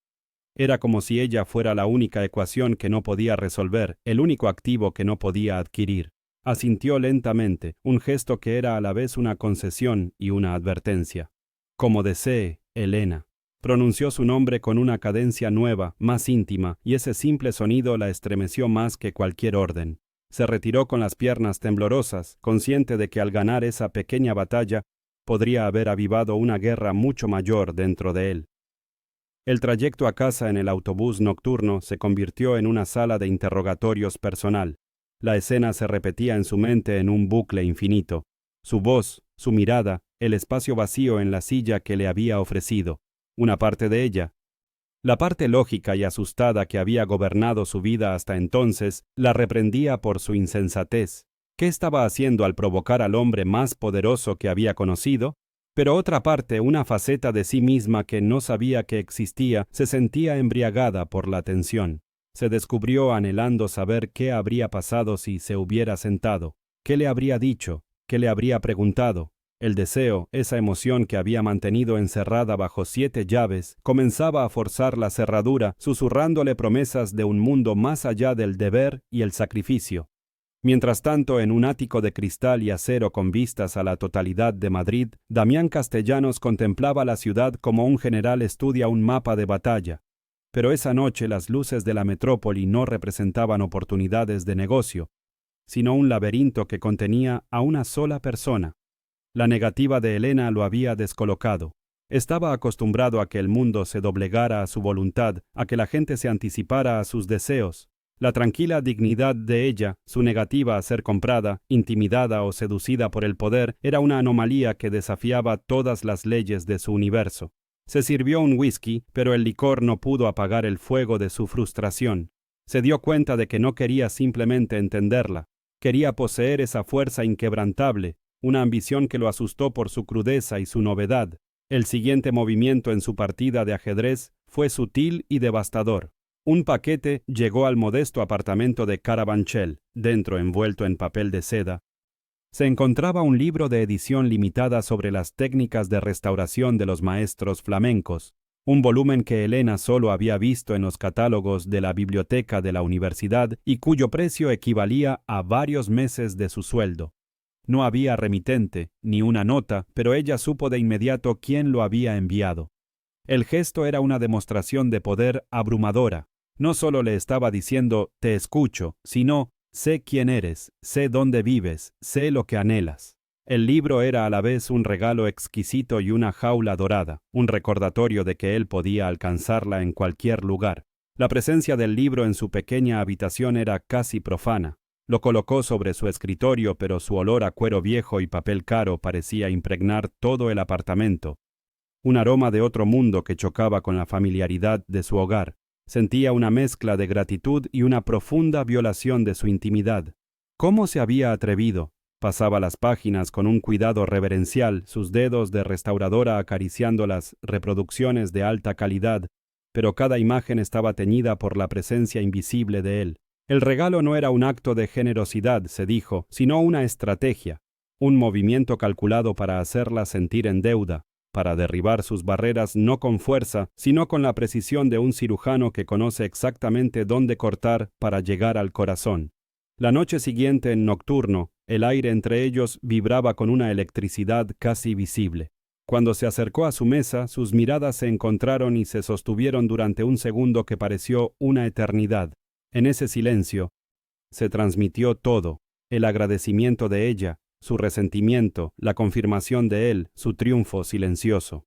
Era como si ella fuera la única ecuación que no podía resolver, el único activo que no podía adquirir. Asintió lentamente, un gesto que era a la vez una concesión y una advertencia. «Como desee, Elena». Pronunció su nombre con una cadencia nueva, más íntima, y ese simple sonido la estremeció más que cualquier orden. Se retiró con las piernas temblorosas, consciente de que al ganar esa pequeña batalla podría haber avivado una guerra mucho mayor dentro de él. El trayecto a casa en el autobús nocturno se convirtió en una sala de interrogatorios personal. La escena se repetía en su mente en un bucle infinito. Su voz, su mirada, el espacio vacío en la silla que le había ofrecido. Una parte de ella. La parte lógica y asustada que había gobernado su vida hasta entonces, la reprendía por su insensatez. ¿Qué estaba haciendo al provocar al hombre más poderoso que había conocido? Pero otra parte, una faceta de sí misma que no sabía que existía, se sentía embriagada por la tensión. Se descubrió anhelando saber qué habría pasado si se hubiera sentado, qué le habría dicho, qué le habría preguntado. El deseo, esa emoción que había mantenido encerrada bajo 7 llaves, comenzaba a forzar la cerradura, susurrándole promesas de un mundo más allá del deber y el sacrificio. Mientras tanto, en un ático de cristal y acero con vistas a la totalidad de Madrid, Damián Castellanos contemplaba la ciudad como un general estudia un mapa de batalla. Pero esa noche las luces de la metrópoli no representaban oportunidades de negocio, sino un laberinto que contenía a una sola persona. La negativa de Elena lo había descolocado. Estaba acostumbrado a que el mundo se doblegara a su voluntad, a que la gente se anticipara a sus deseos. La tranquila dignidad de ella, su negativa a ser comprada, intimidada o seducida por el poder, era una anomalía que desafiaba todas las leyes de su universo. Se sirvió un whisky, pero el licor no pudo apagar el fuego de su frustración. Se dio cuenta de que no quería simplemente entenderla. Quería poseer esa fuerza inquebrantable, una ambición que lo asustó por su crudeza y su novedad. El siguiente movimiento en su partida de ajedrez fue sutil y devastador. Un paquete llegó al modesto apartamento de Carabanchel. Dentro, envuelto en papel de seda, se encontraba un libro de edición limitada sobre las técnicas de restauración de los maestros flamencos, un volumen que Elena solo había visto en los catálogos de la biblioteca de la universidad y cuyo precio equivalía a varios meses de su sueldo. No había remitente, ni una nota, pero ella supo de inmediato quién lo había enviado. El gesto era una demostración de poder abrumadora. No solo le estaba diciendo «te escucho», sino «sé quién eres, sé dónde vives, sé lo que anhelas». El libro era a la vez un regalo exquisito y una jaula dorada, un recordatorio de que él podía alcanzarla en cualquier lugar. La presencia del libro en su pequeña habitación era casi profana. Lo colocó sobre su escritorio, pero su olor a cuero viejo y papel caro parecía impregnar todo el apartamento. Un aroma de otro mundo que chocaba con la familiaridad de su hogar. Sentía una mezcla de gratitud y una profunda violación de su intimidad. ¿Cómo se había atrevido? Pasaba las páginas con un cuidado reverencial, sus dedos de restauradora acariciando las reproducciones de alta calidad, pero cada imagen estaba teñida por la presencia invisible de él. El regalo no era un acto de generosidad, se dijo, sino una estrategia, un movimiento calculado para hacerla sentir en deuda, para derribar sus barreras no con fuerza, sino con la precisión de un cirujano que conoce exactamente dónde cortar para llegar al corazón. La noche siguiente, en Nocturno, el aire entre ellos vibraba con una electricidad casi visible. Cuando se acercó a su mesa, sus miradas se encontraron y se sostuvieron durante un segundo que pareció una eternidad. En ese silencio se transmitió todo, el agradecimiento de ella, su resentimiento, la confirmación de él, su triunfo silencioso.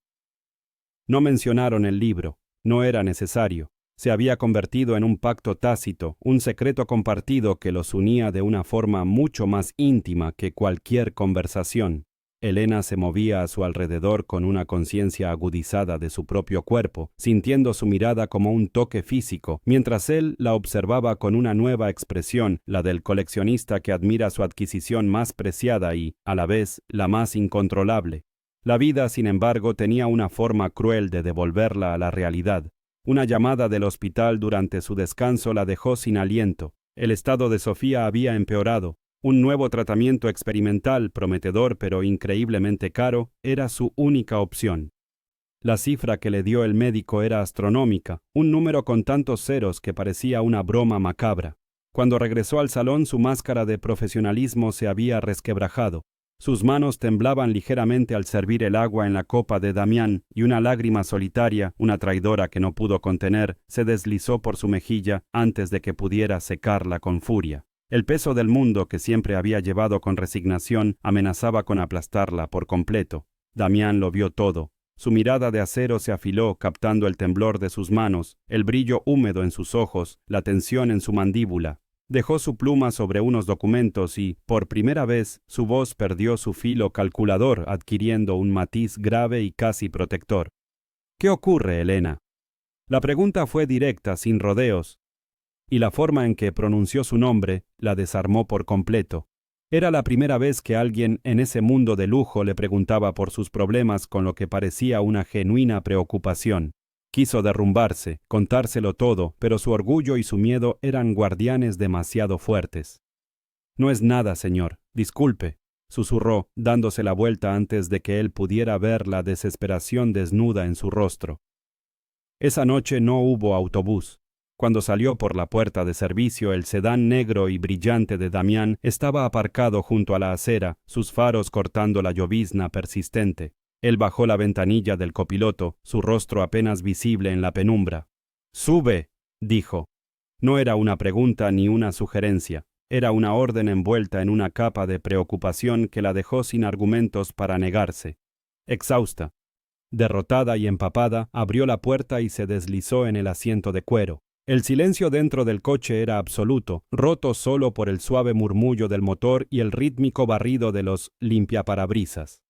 No mencionaron el libro, no era necesario. Se había convertido en un pacto tácito, un secreto compartido que los unía de una forma mucho más íntima que cualquier conversación. Elena se movía a su alrededor con una conciencia agudizada de su propio cuerpo, sintiendo su mirada como un toque físico, mientras él la observaba con una nueva expresión, la del coleccionista que admira su adquisición más preciada y, a la vez, la más incontrolable. La vida, sin embargo, tenía una forma cruel de devolverla a la realidad. Una llamada del hospital durante su descanso la dejó sin aliento. El estado de Sofía había empeorado. Un nuevo tratamiento experimental, prometedor pero increíblemente caro, era su única opción. La cifra que le dio el médico era astronómica, un número con tantos ceros que parecía una broma macabra. Cuando regresó al salón, su máscara de profesionalismo se había resquebrajado. Sus manos temblaban ligeramente al servir el agua en la copa de Damián, y una lágrima solitaria, una traidora que no pudo contener, se deslizó por su mejilla antes de que pudiera secarla con furia. El peso del mundo que siempre había llevado con resignación amenazaba con aplastarla por completo. Damián lo vio todo. Su mirada de acero se afiló captando el temblor de sus manos, el brillo húmedo en sus ojos, la tensión en su mandíbula. Dejó su pluma sobre unos documentos y, por primera vez, su voz perdió su filo calculador, adquiriendo un matiz grave y casi protector. ¿Qué ocurre, Elena? La pregunta fue directa, sin rodeos, y la forma en que pronunció su nombre la desarmó por completo. Era la primera vez que alguien en ese mundo de lujo le preguntaba por sus problemas con lo que parecía una genuina preocupación. Quiso derrumbarse, contárselo todo, pero su orgullo y su miedo eran guardianes demasiado fuertes. «No es nada, señor. Disculpe», susurró, dándose la vuelta antes de que él pudiera ver la desesperación desnuda en su rostro. Esa noche no hubo autobús. Cuando salió por la puerta de servicio, el sedán negro y brillante de Damián estaba aparcado junto a la acera, sus faros cortando la llovizna persistente. Él bajó la ventanilla del copiloto, su rostro apenas visible en la penumbra. «¡Sube!», dijo. No era una pregunta ni una sugerencia. Era una orden envuelta en una capa de preocupación que la dejó sin argumentos para negarse. Exhausta, derrotada y empapada, abrió la puerta y se deslizó en el asiento de cuero. El silencio dentro del coche era absoluto, roto solo por el suave murmullo del motor y el rítmico barrido de los limpiaparabrisas.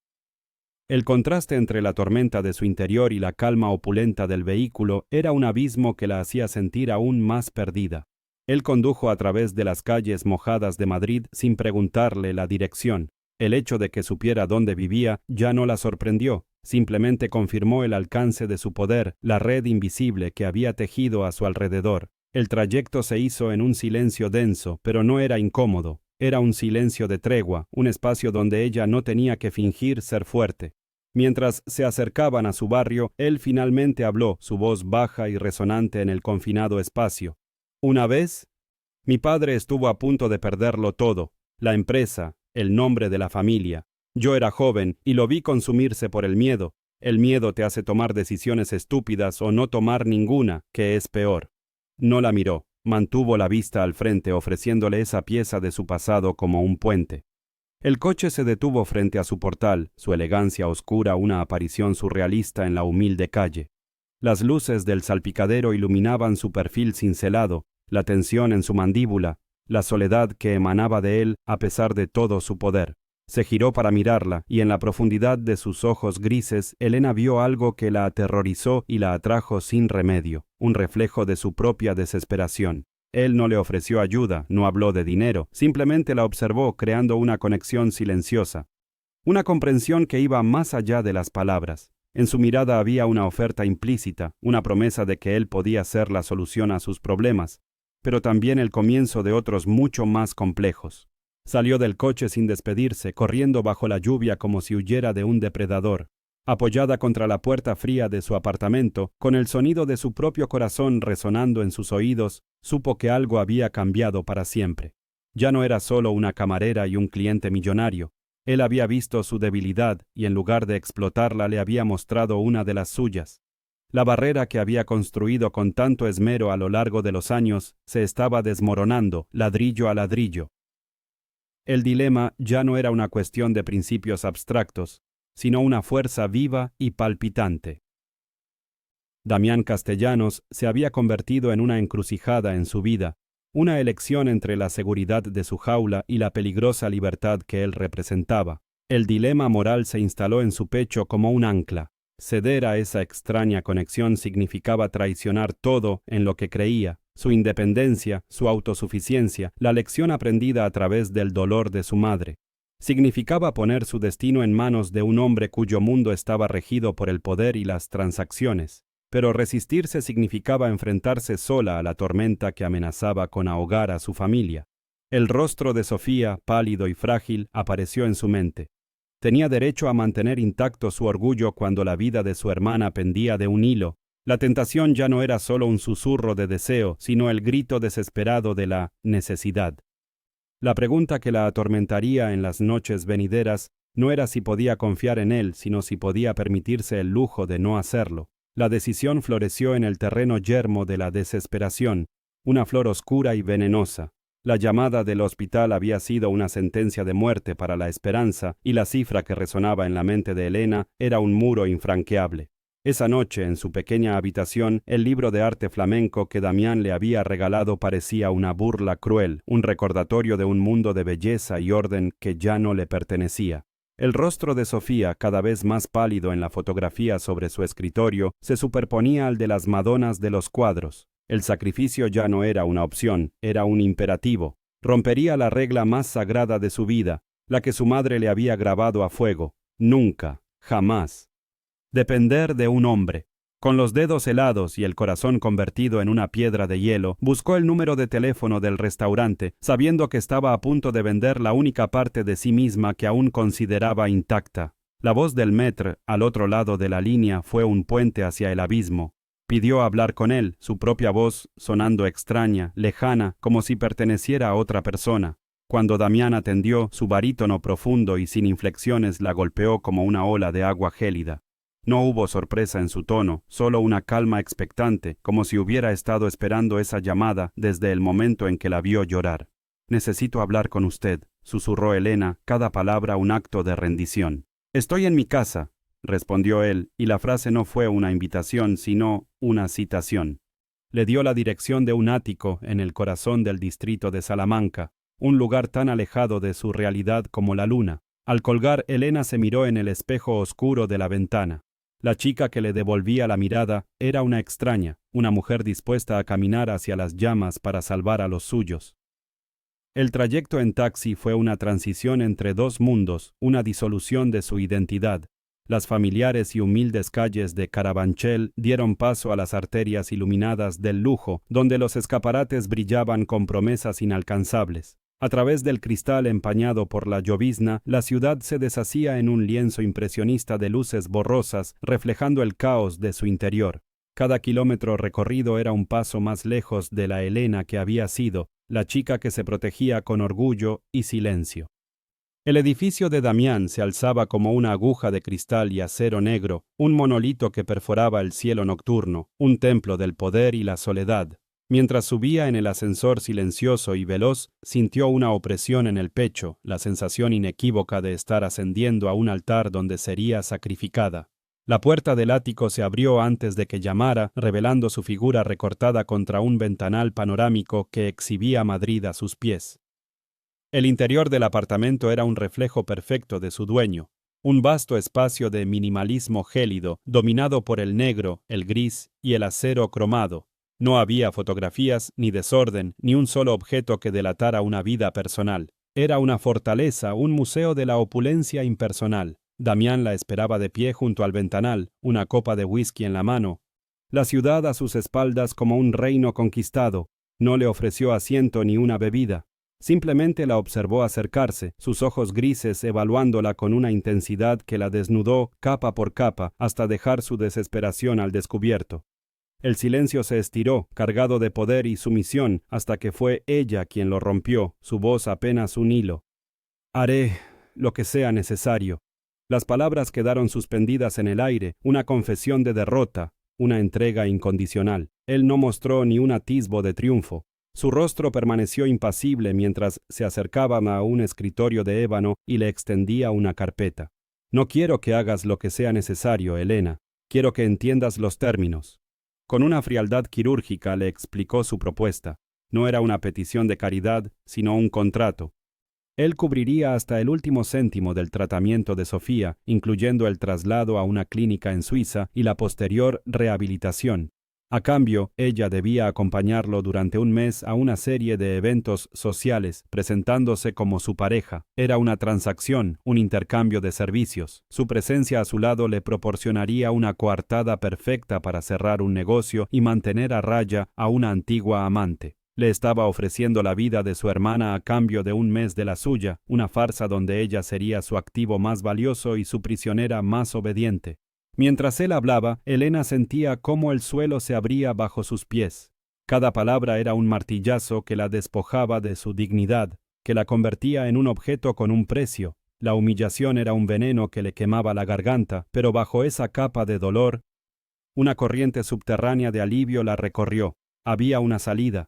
El contraste entre la tormenta de su interior y la calma opulenta del vehículo era un abismo que la hacía sentir aún más perdida. Él condujo a través de las calles mojadas de Madrid sin preguntarle la dirección. El hecho de que supiera dónde vivía ya no la sorprendió, simplemente confirmó el alcance de su poder, la red invisible que había tejido a su alrededor. El trayecto se hizo en un silencio denso, pero no era incómodo. Era un silencio de tregua, un espacio donde ella no tenía que fingir ser fuerte. Mientras se acercaban a su barrio, él finalmente habló, su voz baja y resonante en el confinado espacio. Una vez, mi padre estuvo a punto de perderlo todo, la empresa, el nombre de la familia. Yo era joven y lo vi consumirse por el miedo. El miedo te hace tomar decisiones estúpidas o no tomar ninguna, que es peor. No la miró, mantuvo la vista al frente ofreciéndole esa pieza de su pasado como un puente. El coche se detuvo frente a su portal, su elegancia oscura una aparición surrealista en la humilde calle. Las luces del salpicadero iluminaban su perfil cincelado, la tensión en su mandíbula, la soledad que emanaba de él a pesar de todo su poder. Se giró para mirarla, y en la profundidad de sus ojos grises, Elena vio algo que la aterrorizó y la atrajo sin remedio, un reflejo de su propia desesperación. Él no le ofreció ayuda, no habló de dinero, simplemente la observó creando una conexión silenciosa. Una comprensión que iba más allá de las palabras. En su mirada había una oferta implícita, una promesa de que él podía ser la solución a sus problemas, pero también el comienzo de otros mucho más complejos. Salió del coche sin despedirse, corriendo bajo la lluvia como si huyera de un depredador. Apoyada contra la puerta fría de su apartamento, con el sonido de su propio corazón resonando en sus oídos, supo que algo había cambiado para siempre. Ya no era solo una camarera y un cliente millonario. Él había visto su debilidad y en lugar de explotarla le había mostrado una de las suyas. La barrera que había construido con tanto esmero a lo largo de los años se estaba desmoronando, ladrillo a ladrillo. El dilema ya no era una cuestión de principios abstractos, sino una fuerza viva y palpitante. Damián Castellanos se había convertido en una encrucijada en su vida, una elección entre la seguridad de su jaula y la peligrosa libertad que él representaba. El dilema moral se instaló en su pecho como un ancla. Ceder a esa extraña conexión significaba traicionar todo en lo que creía, su independencia, su autosuficiencia, la lección aprendida a través del dolor de su madre. Significaba poner su destino en manos de un hombre cuyo mundo estaba regido por el poder y las transacciones. Pero resistirse significaba enfrentarse sola a la tormenta que amenazaba con ahogar a su familia. El rostro de Sofía, pálido y frágil, apareció en su mente. Tenía derecho a mantener intacto su orgullo cuando la vida de su hermana pendía de un hilo. La tentación ya no era solo un susurro de deseo, sino el grito desesperado de la necesidad. La pregunta que la atormentaría en las noches venideras no era si podía confiar en él, sino si podía permitirse el lujo de no hacerlo. La decisión floreció en el terreno yermo de la desesperación, una flor oscura y venenosa. La llamada del hospital había sido una sentencia de muerte para la esperanza, y la cifra que resonaba en la mente de Elena era un muro infranqueable. Esa noche, en su pequeña habitación, el libro de arte flamenco que Damián le había regalado parecía una burla cruel, un recordatorio de un mundo de belleza y orden que ya no le pertenecía. El rostro de Sofía, cada vez más pálido en la fotografía sobre su escritorio, se superponía al de las Madonas de los cuadros. El sacrificio ya no era una opción, era un imperativo. Rompería la regla más sagrada de su vida, la que su madre le había grabado a fuego. Nunca, jamás. Depender de un hombre. Con los dedos helados y el corazón convertido en una piedra de hielo, buscó el número de teléfono del restaurante, sabiendo que estaba a punto de vender la única parte de sí misma que aún consideraba intacta. La voz del maître, al otro lado de la línea, fue un puente hacia el abismo. Pidió hablar con él, su propia voz sonando extraña, lejana, como si perteneciera a otra persona. Cuando Damián atendió, su barítono profundo y sin inflexiones la golpeó como una ola de agua gélida. No hubo sorpresa en su tono, solo una calma expectante, como si hubiera estado esperando esa llamada desde el momento en que la vio llorar. «Necesito hablar con usted», susurró Elena, cada palabra un acto de rendición. «Estoy en mi casa», respondió él, y la frase no fue una invitación, sino una citación. Le dio la dirección de un ático en el corazón del distrito de Salamanca, un lugar tan alejado de su realidad como la luna. Al colgar, Elena se miró en el espejo oscuro de la ventana. La chica que le devolvía la mirada era una extraña, una mujer dispuesta a caminar hacia las llamas para salvar a los suyos. El trayecto en taxi fue una transición entre dos mundos, una disolución de su identidad. Las familiares y humildes calles de Carabanchel dieron paso a las arterias iluminadas del lujo, donde los escaparates brillaban con promesas inalcanzables. A través del cristal empañado por la llovizna, la ciudad se deshacía en un lienzo impresionista de luces borrosas, reflejando el caos de su interior. Cada kilómetro recorrido era un paso más lejos de la Elena que había sido, la chica que se protegía con orgullo y silencio. El edificio de Damián se alzaba como una aguja de cristal y acero negro, un monolito que perforaba el cielo nocturno, un templo del poder y la soledad. Mientras subía en el ascensor silencioso y veloz, sintió una opresión en el pecho, la sensación inequívoca de estar ascendiendo a un altar donde sería sacrificada. La puerta del ático se abrió antes de que llamara, revelando su figura recortada contra un ventanal panorámico que exhibía Madrid a sus pies. El interior del apartamento era un reflejo perfecto de su dueño, un vasto espacio de minimalismo gélido, dominado por el negro, el gris y el acero cromado. No había fotografías, ni desorden, ni un solo objeto que delatara una vida personal. Era una fortaleza, un museo de la opulencia impersonal. Damián la esperaba de pie junto al ventanal, una copa de whisky en la mano. La ciudad a sus espaldas como un reino conquistado. No le ofreció asiento ni una bebida. Simplemente la observó acercarse, sus ojos grises evaluándola con una intensidad que la desnudó capa por capa hasta dejar su desesperación al descubierto. El silencio se estiró, cargado de poder y sumisión, hasta que fue ella quien lo rompió, su voz apenas un hilo. «Haré lo que sea necesario». Las palabras quedaron suspendidas en el aire, una confesión de derrota, una entrega incondicional. Él no mostró ni un atisbo de triunfo. Su rostro permaneció impasible mientras se acercaban a un escritorio de ébano y le extendía una carpeta. «No quiero que hagas lo que sea necesario, Elena. Quiero que entiendas los términos». Con una frialdad quirúrgica le explicó su propuesta. No era una petición de caridad, sino un contrato. Él cubriría hasta el último céntimo del tratamiento de Sofía, incluyendo el traslado a una clínica en Suiza y la posterior rehabilitación. A cambio, ella debía acompañarlo durante un mes a una serie de eventos sociales, presentándose como su pareja. Era una transacción, un intercambio de servicios. Su presencia a su lado le proporcionaría una coartada perfecta para cerrar un negocio y mantener a raya a una antigua amante. Le estaba ofreciendo la vida de su hermana a cambio de un mes de la suya, una farsa donde ella sería su activo más valioso y su prisionera más obediente. Mientras él hablaba, Elena sentía cómo el suelo se abría bajo sus pies. Cada palabra era un martillazo que la despojaba de su dignidad, que la convertía en un objeto con un precio. La humillación era un veneno que le quemaba la garganta, pero bajo esa capa de dolor, una corriente subterránea de alivio la recorrió. Había una salida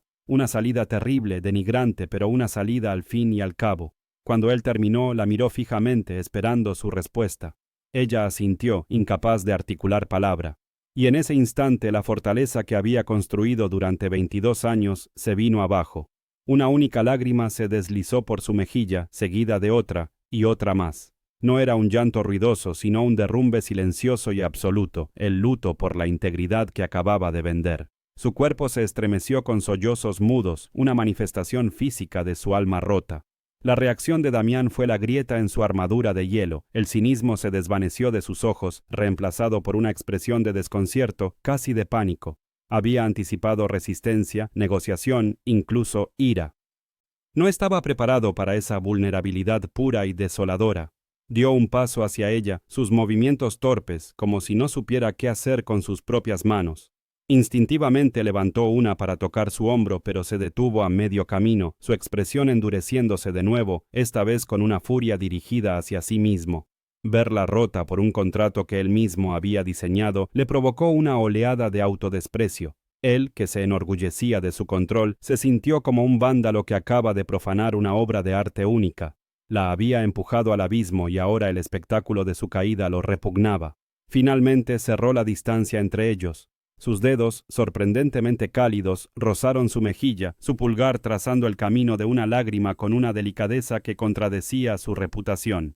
terrible, denigrante, pero una salida al fin y al cabo. Cuando él terminó, la miró fijamente, esperando su respuesta. Ella asintió, incapaz de articular palabra. Y en ese instante la fortaleza que había construido durante 22 años se vino abajo. Una única lágrima se deslizó por su mejilla, seguida de otra, y otra más. No era un llanto ruidoso, sino un derrumbe silencioso y absoluto, el luto por la integridad que acababa de vender. Su cuerpo se estremeció con sollozos mudos, una manifestación física de su alma rota. La reacción de Damián fue la grieta en su armadura de hielo. El cinismo se desvaneció de sus ojos, reemplazado por una expresión de desconcierto, casi de pánico. Había anticipado resistencia, negociación, incluso ira. No estaba preparado para esa vulnerabilidad pura y desoladora. Dio un paso hacia ella, sus movimientos torpes, como si no supiera qué hacer con sus propias manos. Instintivamente levantó una para tocar su hombro, pero se detuvo a medio camino, su expresión endureciéndose de nuevo, esta vez con una furia dirigida hacia sí mismo. Verla rota por un contrato que él mismo había diseñado le provocó una oleada de autodesprecio. Él, que se enorgullecía de su control, se sintió como un vándalo que acaba de profanar una obra de arte única. La había empujado al abismo y ahora el espectáculo de su caída lo repugnaba. Finalmente cerró la distancia entre ellos. Sus dedos, sorprendentemente cálidos, rozaron su mejilla, su pulgar trazando el camino de una lágrima con una delicadeza que contradecía su reputación.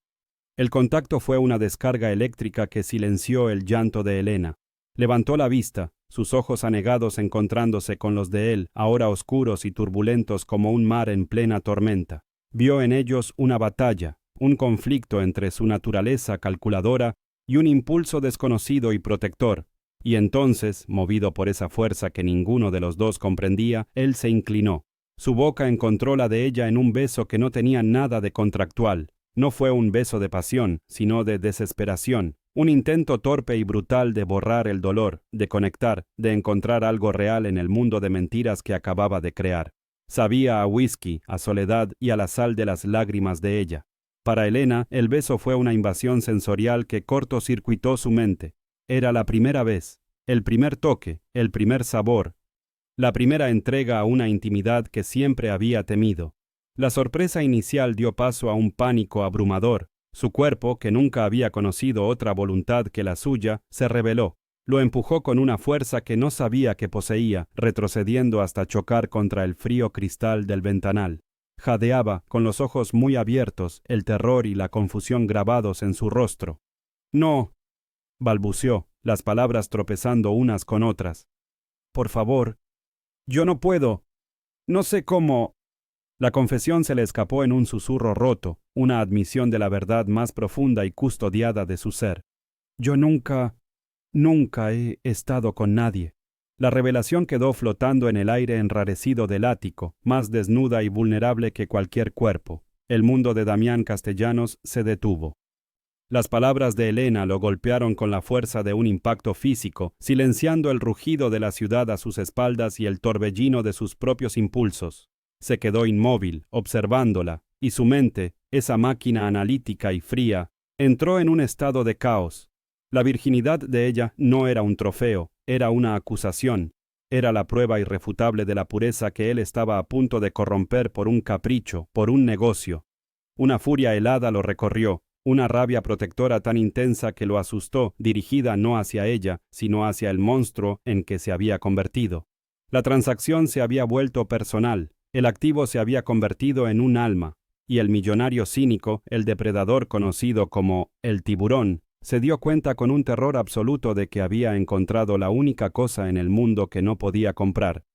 El contacto fue una descarga eléctrica que silenció el llanto de Elena. Levantó la vista, sus ojos anegados encontrándose con los de él, ahora oscuros y turbulentos como un mar en plena tormenta. Vio en ellos una batalla, un conflicto entre su naturaleza calculadora y un impulso desconocido y protector, y entonces, movido por esa fuerza que ninguno de los dos comprendía, él se inclinó. Su boca encontró la de ella en un beso que no tenía nada de contractual. No fue un beso de pasión, sino de desesperación, un intento torpe y brutal de borrar el dolor, de conectar, de encontrar algo real en el mundo de mentiras que acababa de crear. Sabía a whisky, a soledad y a la sal de las lágrimas de ella. Para Elena, el beso fue una invasión sensorial que cortocircuitó su mente. Era la primera vez, el primer toque, el primer sabor, la primera entrega a una intimidad que siempre había temido. La sorpresa inicial dio paso a un pánico abrumador. Su cuerpo, que nunca había conocido otra voluntad que la suya, se rebeló. Lo empujó con una fuerza que no sabía que poseía, retrocediendo hasta chocar contra el frío cristal del ventanal. Jadeaba, con los ojos muy abiertos, el terror y la confusión grabados en su rostro. «No», balbuceó, las palabras tropezando unas con otras. «Por favor, yo no puedo. No sé cómo». La confesión se le escapó en un susurro roto, una admisión de la verdad más profunda y custodiada de su ser. «Yo nunca he estado con nadie». La revelación quedó flotando en el aire enrarecido del ático, más desnuda y vulnerable que cualquier cuerpo. El mundo de Damián Castellanos se detuvo. Las palabras de Elena lo golpearon con la fuerza de un impacto físico, silenciando el rugido de la ciudad a sus espaldas y el torbellino de sus propios impulsos. Se quedó inmóvil, observándola, y su mente, esa máquina analítica y fría, entró en un estado de caos. La virginidad de ella no era un trofeo, era una acusación, era la prueba irrefutable de la pureza que él estaba a punto de corromper por un capricho, por un negocio. Una furia helada lo recorrió, una rabia protectora tan intensa que lo asustó, dirigida no hacia ella, sino hacia el monstruo en que se había convertido. La transacción se había vuelto personal, el activo se había convertido en un alma, y el millonario cínico, el depredador conocido como el tiburón, se dio cuenta con un terror absoluto de que había encontrado la única cosa en el mundo que no podía comprar,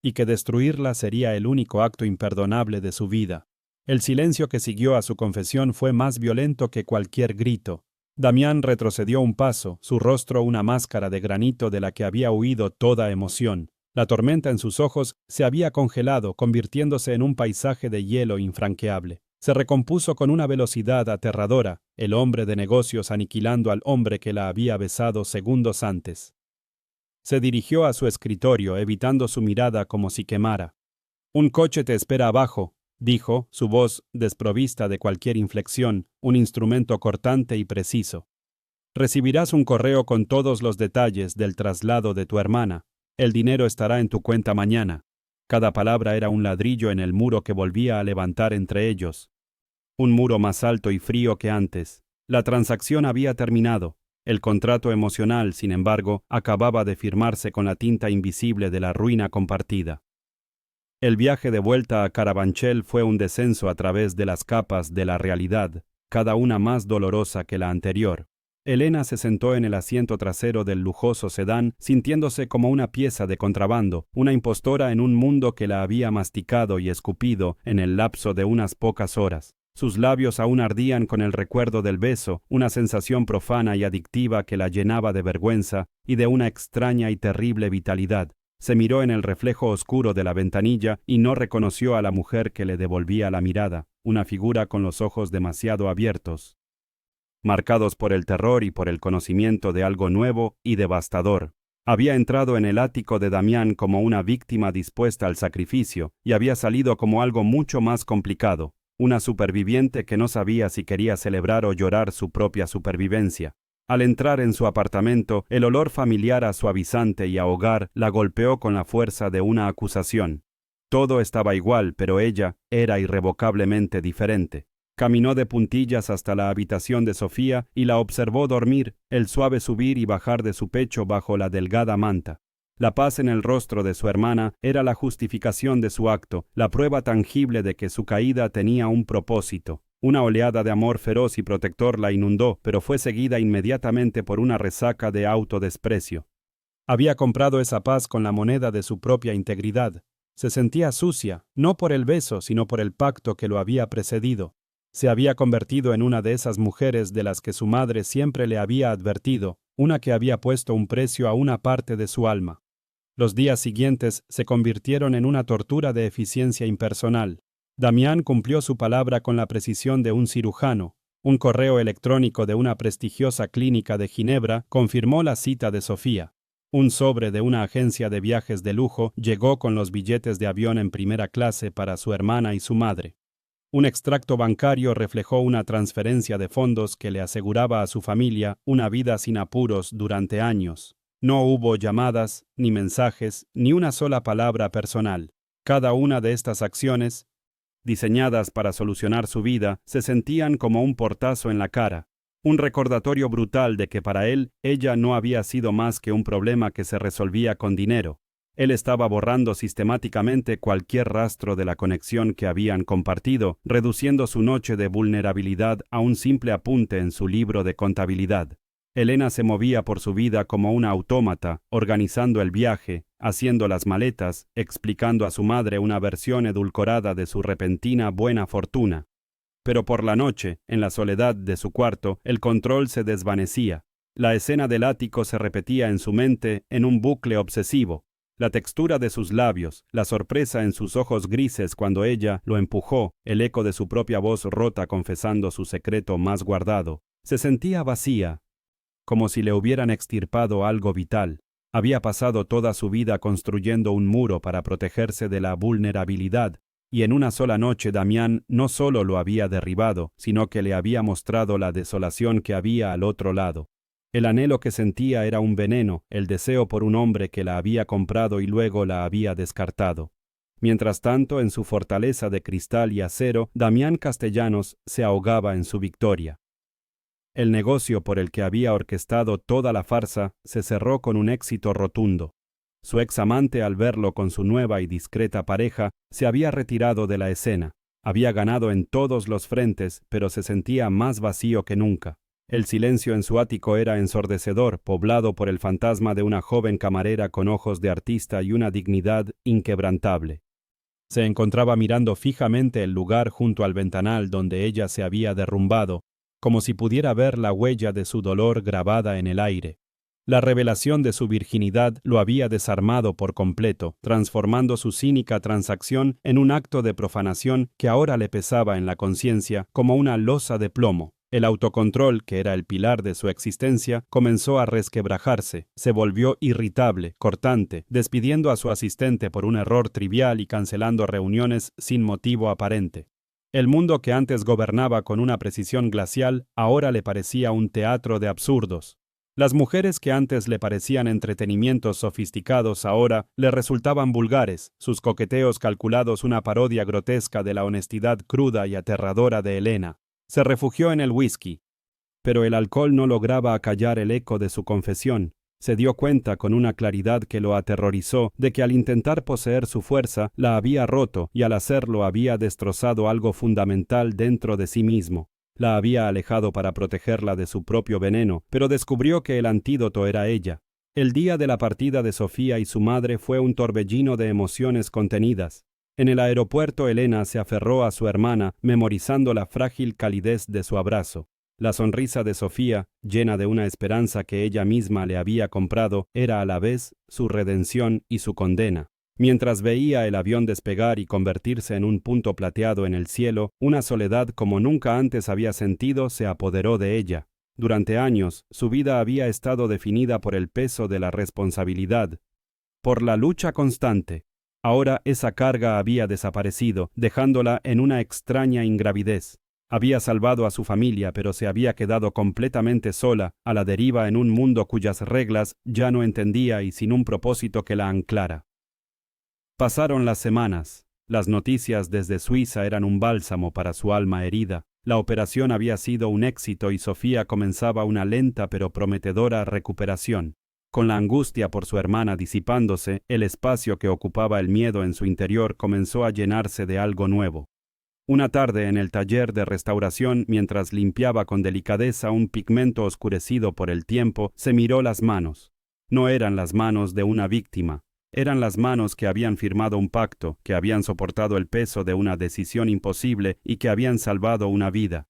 y que destruirla sería el único acto imperdonable de su vida. El silencio que siguió a su confesión fue más violento que cualquier grito. Damián retrocedió un paso, su rostro una máscara de granito de la que había huido toda emoción. La tormenta en sus ojos se había congelado, convirtiéndose en un paisaje de hielo infranqueable. Se recompuso con una velocidad aterradora, el hombre de negocios aniquilando al hombre que la había besado segundos antes. Se dirigió a su escritorio, evitando su mirada como si quemara. «Un coche te espera abajo», dijo, su voz desprovista de cualquier inflexión, un instrumento cortante y preciso. «Recibirás un correo con todos los detalles del traslado de tu hermana. El dinero estará en tu cuenta mañana». Cada palabra era un ladrillo en el muro que volvía a levantar entre ellos. Un muro más alto y frío que antes. La transacción había terminado. El contrato emocional, sin embargo, acababa de firmarse con la tinta invisible de la ruina compartida. El viaje de vuelta a Carabanchel fue un descenso a través de las capas de la realidad, cada una más dolorosa que la anterior. Elena se sentó en el asiento trasero del lujoso sedán, sintiéndose como una pieza de contrabando, una impostora en un mundo que la había masticado y escupido en el lapso de unas pocas horas. Sus labios aún ardían con el recuerdo del beso, una sensación profana y adictiva que la llenaba de vergüenza y de una extraña y terrible vitalidad. Se miró en el reflejo oscuro de la ventanilla y no reconoció a la mujer que le devolvía la mirada, una figura con los ojos demasiado abiertos, marcados por el terror y por el conocimiento de algo nuevo y devastador. Había entrado en el ático de Damián como una víctima dispuesta al sacrificio y había salido como algo mucho más complicado, una superviviente que no sabía si quería celebrar o llorar su propia supervivencia. Al entrar en su apartamento, el olor familiar a suavizante y a hogar la golpeó con la fuerza de una acusación. Todo estaba igual, pero ella era irrevocablemente diferente. Caminó de puntillas hasta la habitación de Sofía y la observó dormir, el suave subir y bajar de su pecho bajo la delgada manta. La paz en el rostro de su hermana era la justificación de su acto, la prueba tangible de que su caída tenía un propósito. Una oleada de amor feroz y protector la inundó, pero fue seguida inmediatamente por una resaca de autodesprecio. Había comprado esa paz con la moneda de su propia integridad. Se sentía sucia, no por el beso, sino por el pacto que lo había precedido. Se había convertido en una de esas mujeres de las que su madre siempre le había advertido, una que había puesto un precio a una parte de su alma. Los días siguientes se convirtieron en una tortura de eficiencia impersonal. Damián cumplió su palabra con la precisión de un cirujano. Un correo electrónico de una prestigiosa clínica de Ginebra confirmó la cita de Sofía. Un sobre de una agencia de viajes de lujo llegó con los billetes de avión en primera clase para su hermana y su madre. Un extracto bancario reflejó una transferencia de fondos que le aseguraba a su familia una vida sin apuros durante años. No hubo llamadas, ni mensajes, ni una sola palabra personal. Cada una de estas acciones, diseñadas para solucionar su vida, se sentían como un portazo en la cara, un recordatorio brutal de que para él ella no había sido más que un problema que se resolvía con dinero. Él estaba borrando sistemáticamente cualquier rastro de la conexión que habían compartido, reduciendo su noche de vulnerabilidad a un simple apunte en su libro de contabilidad. Elena se movía por su vida como una autómata, organizando el viaje, haciendo las maletas, explicando a su madre una versión edulcorada de su repentina buena fortuna. Pero por la noche, en la soledad de su cuarto, el control se desvanecía. La escena del ático se repetía en su mente en un bucle obsesivo. La textura de sus labios, la sorpresa en sus ojos grises cuando ella lo empujó, el eco de su propia voz rota confesando su secreto más guardado. Se sentía vacía, como si le hubieran extirpado algo vital. Había pasado toda su vida construyendo un muro para protegerse de la vulnerabilidad, y en una sola noche Damián no solo lo había derribado, sino que le había mostrado la desolación que había al otro lado. El anhelo que sentía era un veneno, el deseo por un hombre que la había comprado y luego la había descartado. Mientras tanto, en su fortaleza de cristal y acero, Damián Castellanos se ahogaba en su victoria. El negocio por el que había orquestado toda la farsa se cerró con un éxito rotundo. Su ex amante, al verlo con su nueva y discreta pareja, se había retirado de la escena. Había ganado en todos los frentes, pero se sentía más vacío que nunca. El silencio en su ático era ensordecedor, poblado por el fantasma de una joven camarera con ojos de artista y una dignidad inquebrantable. Se encontraba mirando fijamente el lugar junto al ventanal donde ella se había derrumbado, como si pudiera ver la huella de su dolor grabada en el aire. La revelación de su virginidad lo había desarmado por completo, transformando su cínica transacción en un acto de profanación que ahora le pesaba en la conciencia como una losa de plomo. El autocontrol, que era el pilar de su existencia, comenzó a resquebrajarse, se volvió irritable, cortante, despidiendo a su asistente por un error trivial y cancelando reuniones sin motivo aparente. El mundo que antes gobernaba con una precisión glacial, ahora le parecía un teatro de absurdos. Las mujeres que antes le parecían entretenimientos sofisticados ahora le resultaban vulgares, sus coqueteos calculados una parodia grotesca de la honestidad cruda y aterradora de Elena. Se refugió en el whisky, pero el alcohol no lograba acallar el eco de su confesión. Se dio cuenta con una claridad que lo aterrorizó de que al intentar poseer su fuerza la había roto y al hacerlo había destrozado algo fundamental dentro de sí mismo. La había alejado para protegerla de su propio veneno, pero descubrió que el antídoto era ella. El día de la partida de Sofía y su madre fue un torbellino de emociones contenidas. En el aeropuerto Elena se aferró a su hermana, memorizando la frágil calidez de su abrazo. La sonrisa de Sofía, llena de una esperanza que ella misma le había comprado, era a la vez su redención y su condena. Mientras veía el avión despegar y convertirse en un punto plateado en el cielo, una soledad como nunca antes había sentido se apoderó de ella. Durante años, su vida había estado definida por el peso de la responsabilidad, por la lucha constante. Ahora esa carga había desaparecido, dejándola en una extraña ingravidez. Había salvado a su familia, pero se había quedado completamente sola, a la deriva en un mundo cuyas reglas ya no entendía y sin un propósito que la anclara. Pasaron las semanas. Las noticias desde Suiza eran un bálsamo para su alma herida. La operación había sido un éxito y Sofía comenzaba una lenta pero prometedora recuperación. Con la angustia por su hermana disipándose, el espacio que ocupaba el miedo en su interior comenzó a llenarse de algo nuevo. Una tarde en el taller de restauración, mientras limpiaba con delicadeza un pigmento oscurecido por el tiempo, se miró las manos. No eran las manos de una víctima. Eran las manos que habían firmado un pacto, que habían soportado el peso de una decisión imposible y que habían salvado una vida.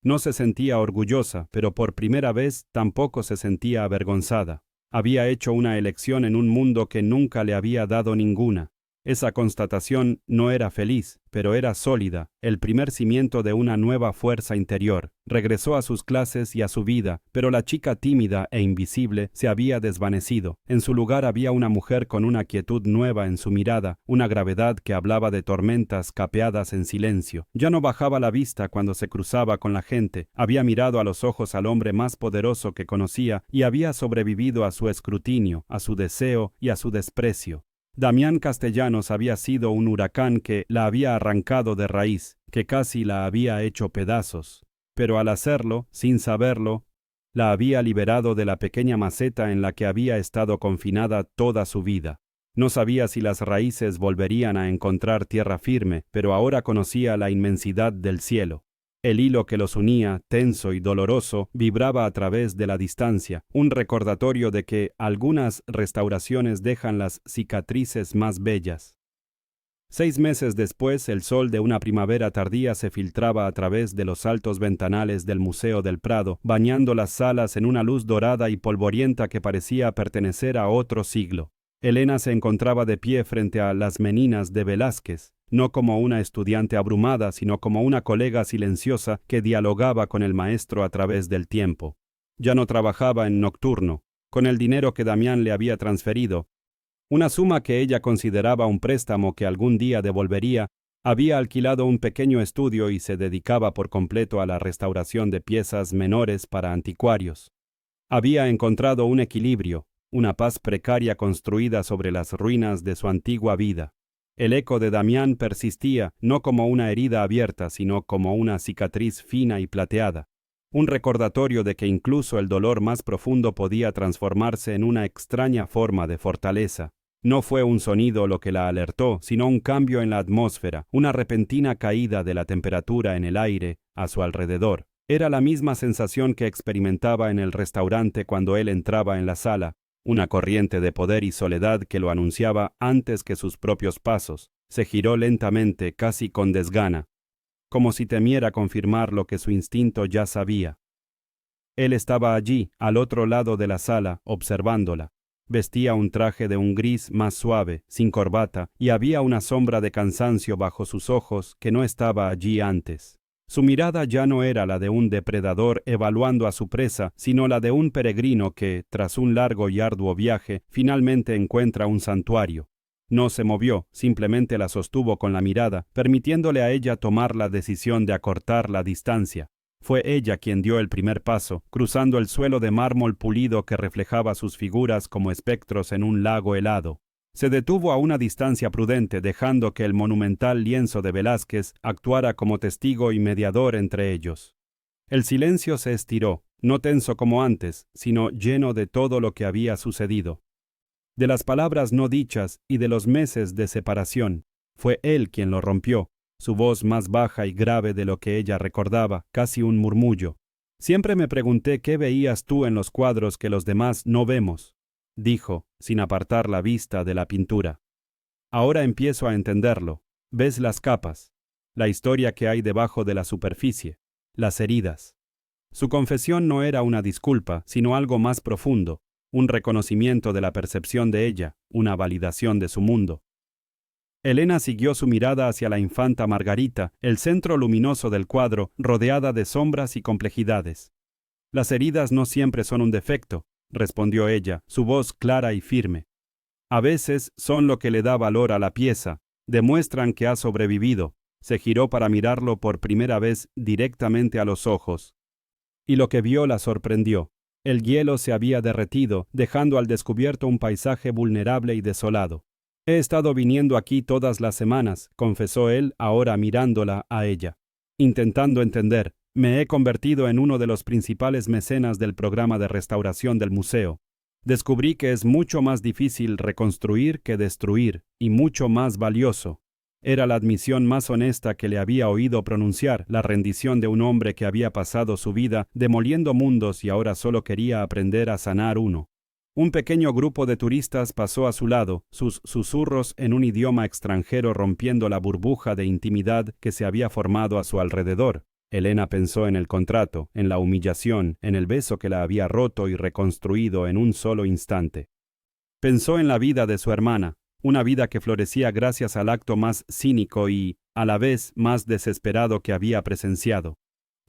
No se sentía orgullosa, pero por primera vez tampoco se sentía avergonzada. Había hecho una elección en un mundo que nunca le había dado ninguna. Esa constatación no era feliz, pero era sólida, el primer cimiento de una nueva fuerza interior. Regresó a sus clases y a su vida, pero la chica tímida e invisible se había desvanecido. En su lugar había una mujer con una quietud nueva en su mirada, una gravedad que hablaba de tormentas capeadas en silencio. Ya no bajaba la vista cuando se cruzaba con la gente, había mirado a los ojos al hombre más poderoso que conocía y había sobrevivido a su escrutinio, a su deseo y a su desprecio. Damián Castellanos había sido un huracán que la había arrancado de raíz, que casi la había hecho pedazos, pero al hacerlo, sin saberlo, la había liberado de la pequeña maceta en la que había estado confinada toda su vida. No sabía si las raíces volverían a encontrar tierra firme, pero ahora conocía la inmensidad del cielo. El hilo que los unía, tenso y doloroso, vibraba a través de la distancia, un recordatorio de que algunas restauraciones dejan las cicatrices más bellas. 6 meses después, el sol de una primavera tardía se filtraba a través de los altos ventanales del Museo del Prado, bañando las salas en una luz dorada y polvorienta que parecía pertenecer a otro siglo. Elena se encontraba de pie frente a Las Meninas de Velázquez, no como una estudiante abrumada, sino como una colega silenciosa que dialogaba con el maestro a través del tiempo. Ya no trabajaba en Nocturno, con el dinero que Damián le había transferido, una suma que ella consideraba un préstamo que algún día devolvería. Había alquilado un pequeño estudio y se dedicaba por completo a la restauración de piezas menores para anticuarios. Había encontrado un equilibrio, una paz precaria construida sobre las ruinas de su antigua vida. El eco de Damián persistía, no como una herida abierta, sino como una cicatriz fina y plateada, un recordatorio de que incluso el dolor más profundo podía transformarse en una extraña forma de fortaleza. No fue un sonido lo que la alertó, sino un cambio en la atmósfera, una repentina caída de la temperatura en el aire a su alrededor. Era la misma sensación que experimentaba en el restaurante cuando él entraba en la sala, una corriente de poder y soledad que lo anunciaba antes que sus propios pasos. Se giró lentamente, casi con desgana, como si temiera confirmar lo que su instinto ya sabía. Él estaba allí, al otro lado de la sala, observándola. Vestía un traje de un gris más suave, sin corbata, y había una sombra de cansancio bajo sus ojos que no estaba allí antes. Su mirada ya no era la de un depredador evaluando a su presa, sino la de un peregrino que, tras un largo y arduo viaje, finalmente encuentra un santuario. No se movió, simplemente la sostuvo con la mirada, permitiéndole a ella tomar la decisión de acortar la distancia. Fue ella quien dio el primer paso, cruzando el suelo de mármol pulido que reflejaba sus figuras como espectros en un lago helado. Se detuvo a una distancia prudente, dejando que el monumental lienzo de Velázquez actuara como testigo y mediador entre ellos. El silencio se estiró, no tenso como antes, sino lleno de todo lo que había sucedido. De las palabras no dichas y de los meses de separación, fue él quien lo rompió, su voz más baja y grave de lo que ella recordaba, casi un murmullo. Siempre me pregunté qué veías tú en los cuadros que los demás no vemos, dijo, sin apartar la vista de la pintura. Ahora empiezo a entenderlo. Ves las capas, la historia que hay debajo de la superficie, las heridas. Su confesión no era una disculpa, sino algo más profundo, un reconocimiento de la percepción de ella, una validación de su mundo. Elena siguió su mirada hacia la infanta Margarita, el centro luminoso del cuadro, rodeada de sombras y complejidades. Las heridas no siempre son un defecto, respondió ella, su voz clara y firme. A veces son lo que le da valor a la pieza, demuestran que ha sobrevivido. Se giró para mirarlo por primera vez directamente a los ojos. Y lo que vio la sorprendió. El hielo se había derretido, dejando al descubierto un paisaje vulnerable y desolado. He estado viniendo aquí todas las semanas, confesó él, ahora mirándola a ella. Intentando entender, me he convertido en uno de los principales mecenas del programa de restauración del museo. Descubrí que es mucho más difícil reconstruir que destruir, y mucho más valioso. Era la admisión más honesta que le había oído pronunciar, la rendición de un hombre que había pasado su vida demoliendo mundos y ahora solo quería aprender a sanar uno. Un pequeño grupo de turistas pasó a su lado, sus susurros en un idioma extranjero rompiendo la burbuja de intimidad que se había formado a su alrededor. Elena pensó en el contrato, en la humillación, en el beso que la había roto y reconstruido en un solo instante. Pensó en la vida de su hermana, una vida que florecía gracias al acto más cínico y, a la vez, más desesperado que había presenciado.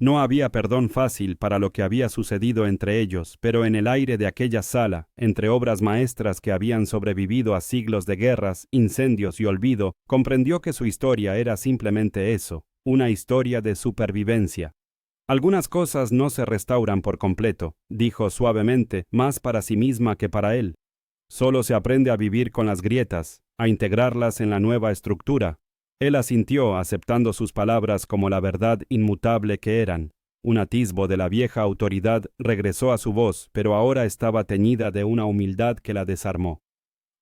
No había perdón fácil para lo que había sucedido entre ellos, pero en el aire de aquella sala, entre obras maestras que habían sobrevivido a siglos de guerras, incendios y olvido, comprendió que su historia era simplemente eso, una historia de supervivencia. Algunas cosas no se restauran por completo, dijo suavemente, más para sí misma que para él. Solo se aprende a vivir con las grietas, a integrarlas en la nueva estructura. Él asintió, aceptando sus palabras como la verdad inmutable que eran. Un atisbo de la vieja autoridad regresó a su voz, pero ahora estaba teñida de una humildad que la desarmó.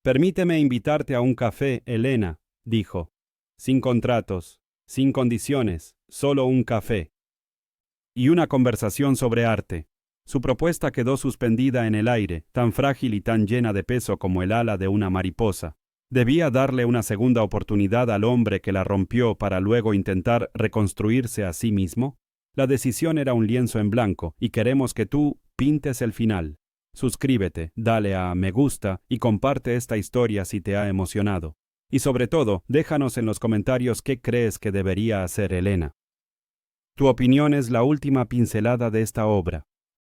«Permíteme invitarte a un café, Elena», dijo. «Sin contratos, sin condiciones, solo un café. Y una conversación sobre arte». Su propuesta quedó suspendida en el aire, tan frágil y tan llena de peso como el ala de una mariposa. Debía darle una segunda oportunidad al hombre que la rompió para luego intentar reconstruirse a sí mismo. La decisión era un lienzo en blanco y queremos que tú pintes el final. Suscríbete, dale a me gusta y comparte esta historia si te ha emocionado. Y sobre todo, déjanos en los comentarios qué crees que debería hacer Elena. Tu opinión es la última pincelada de esta obra.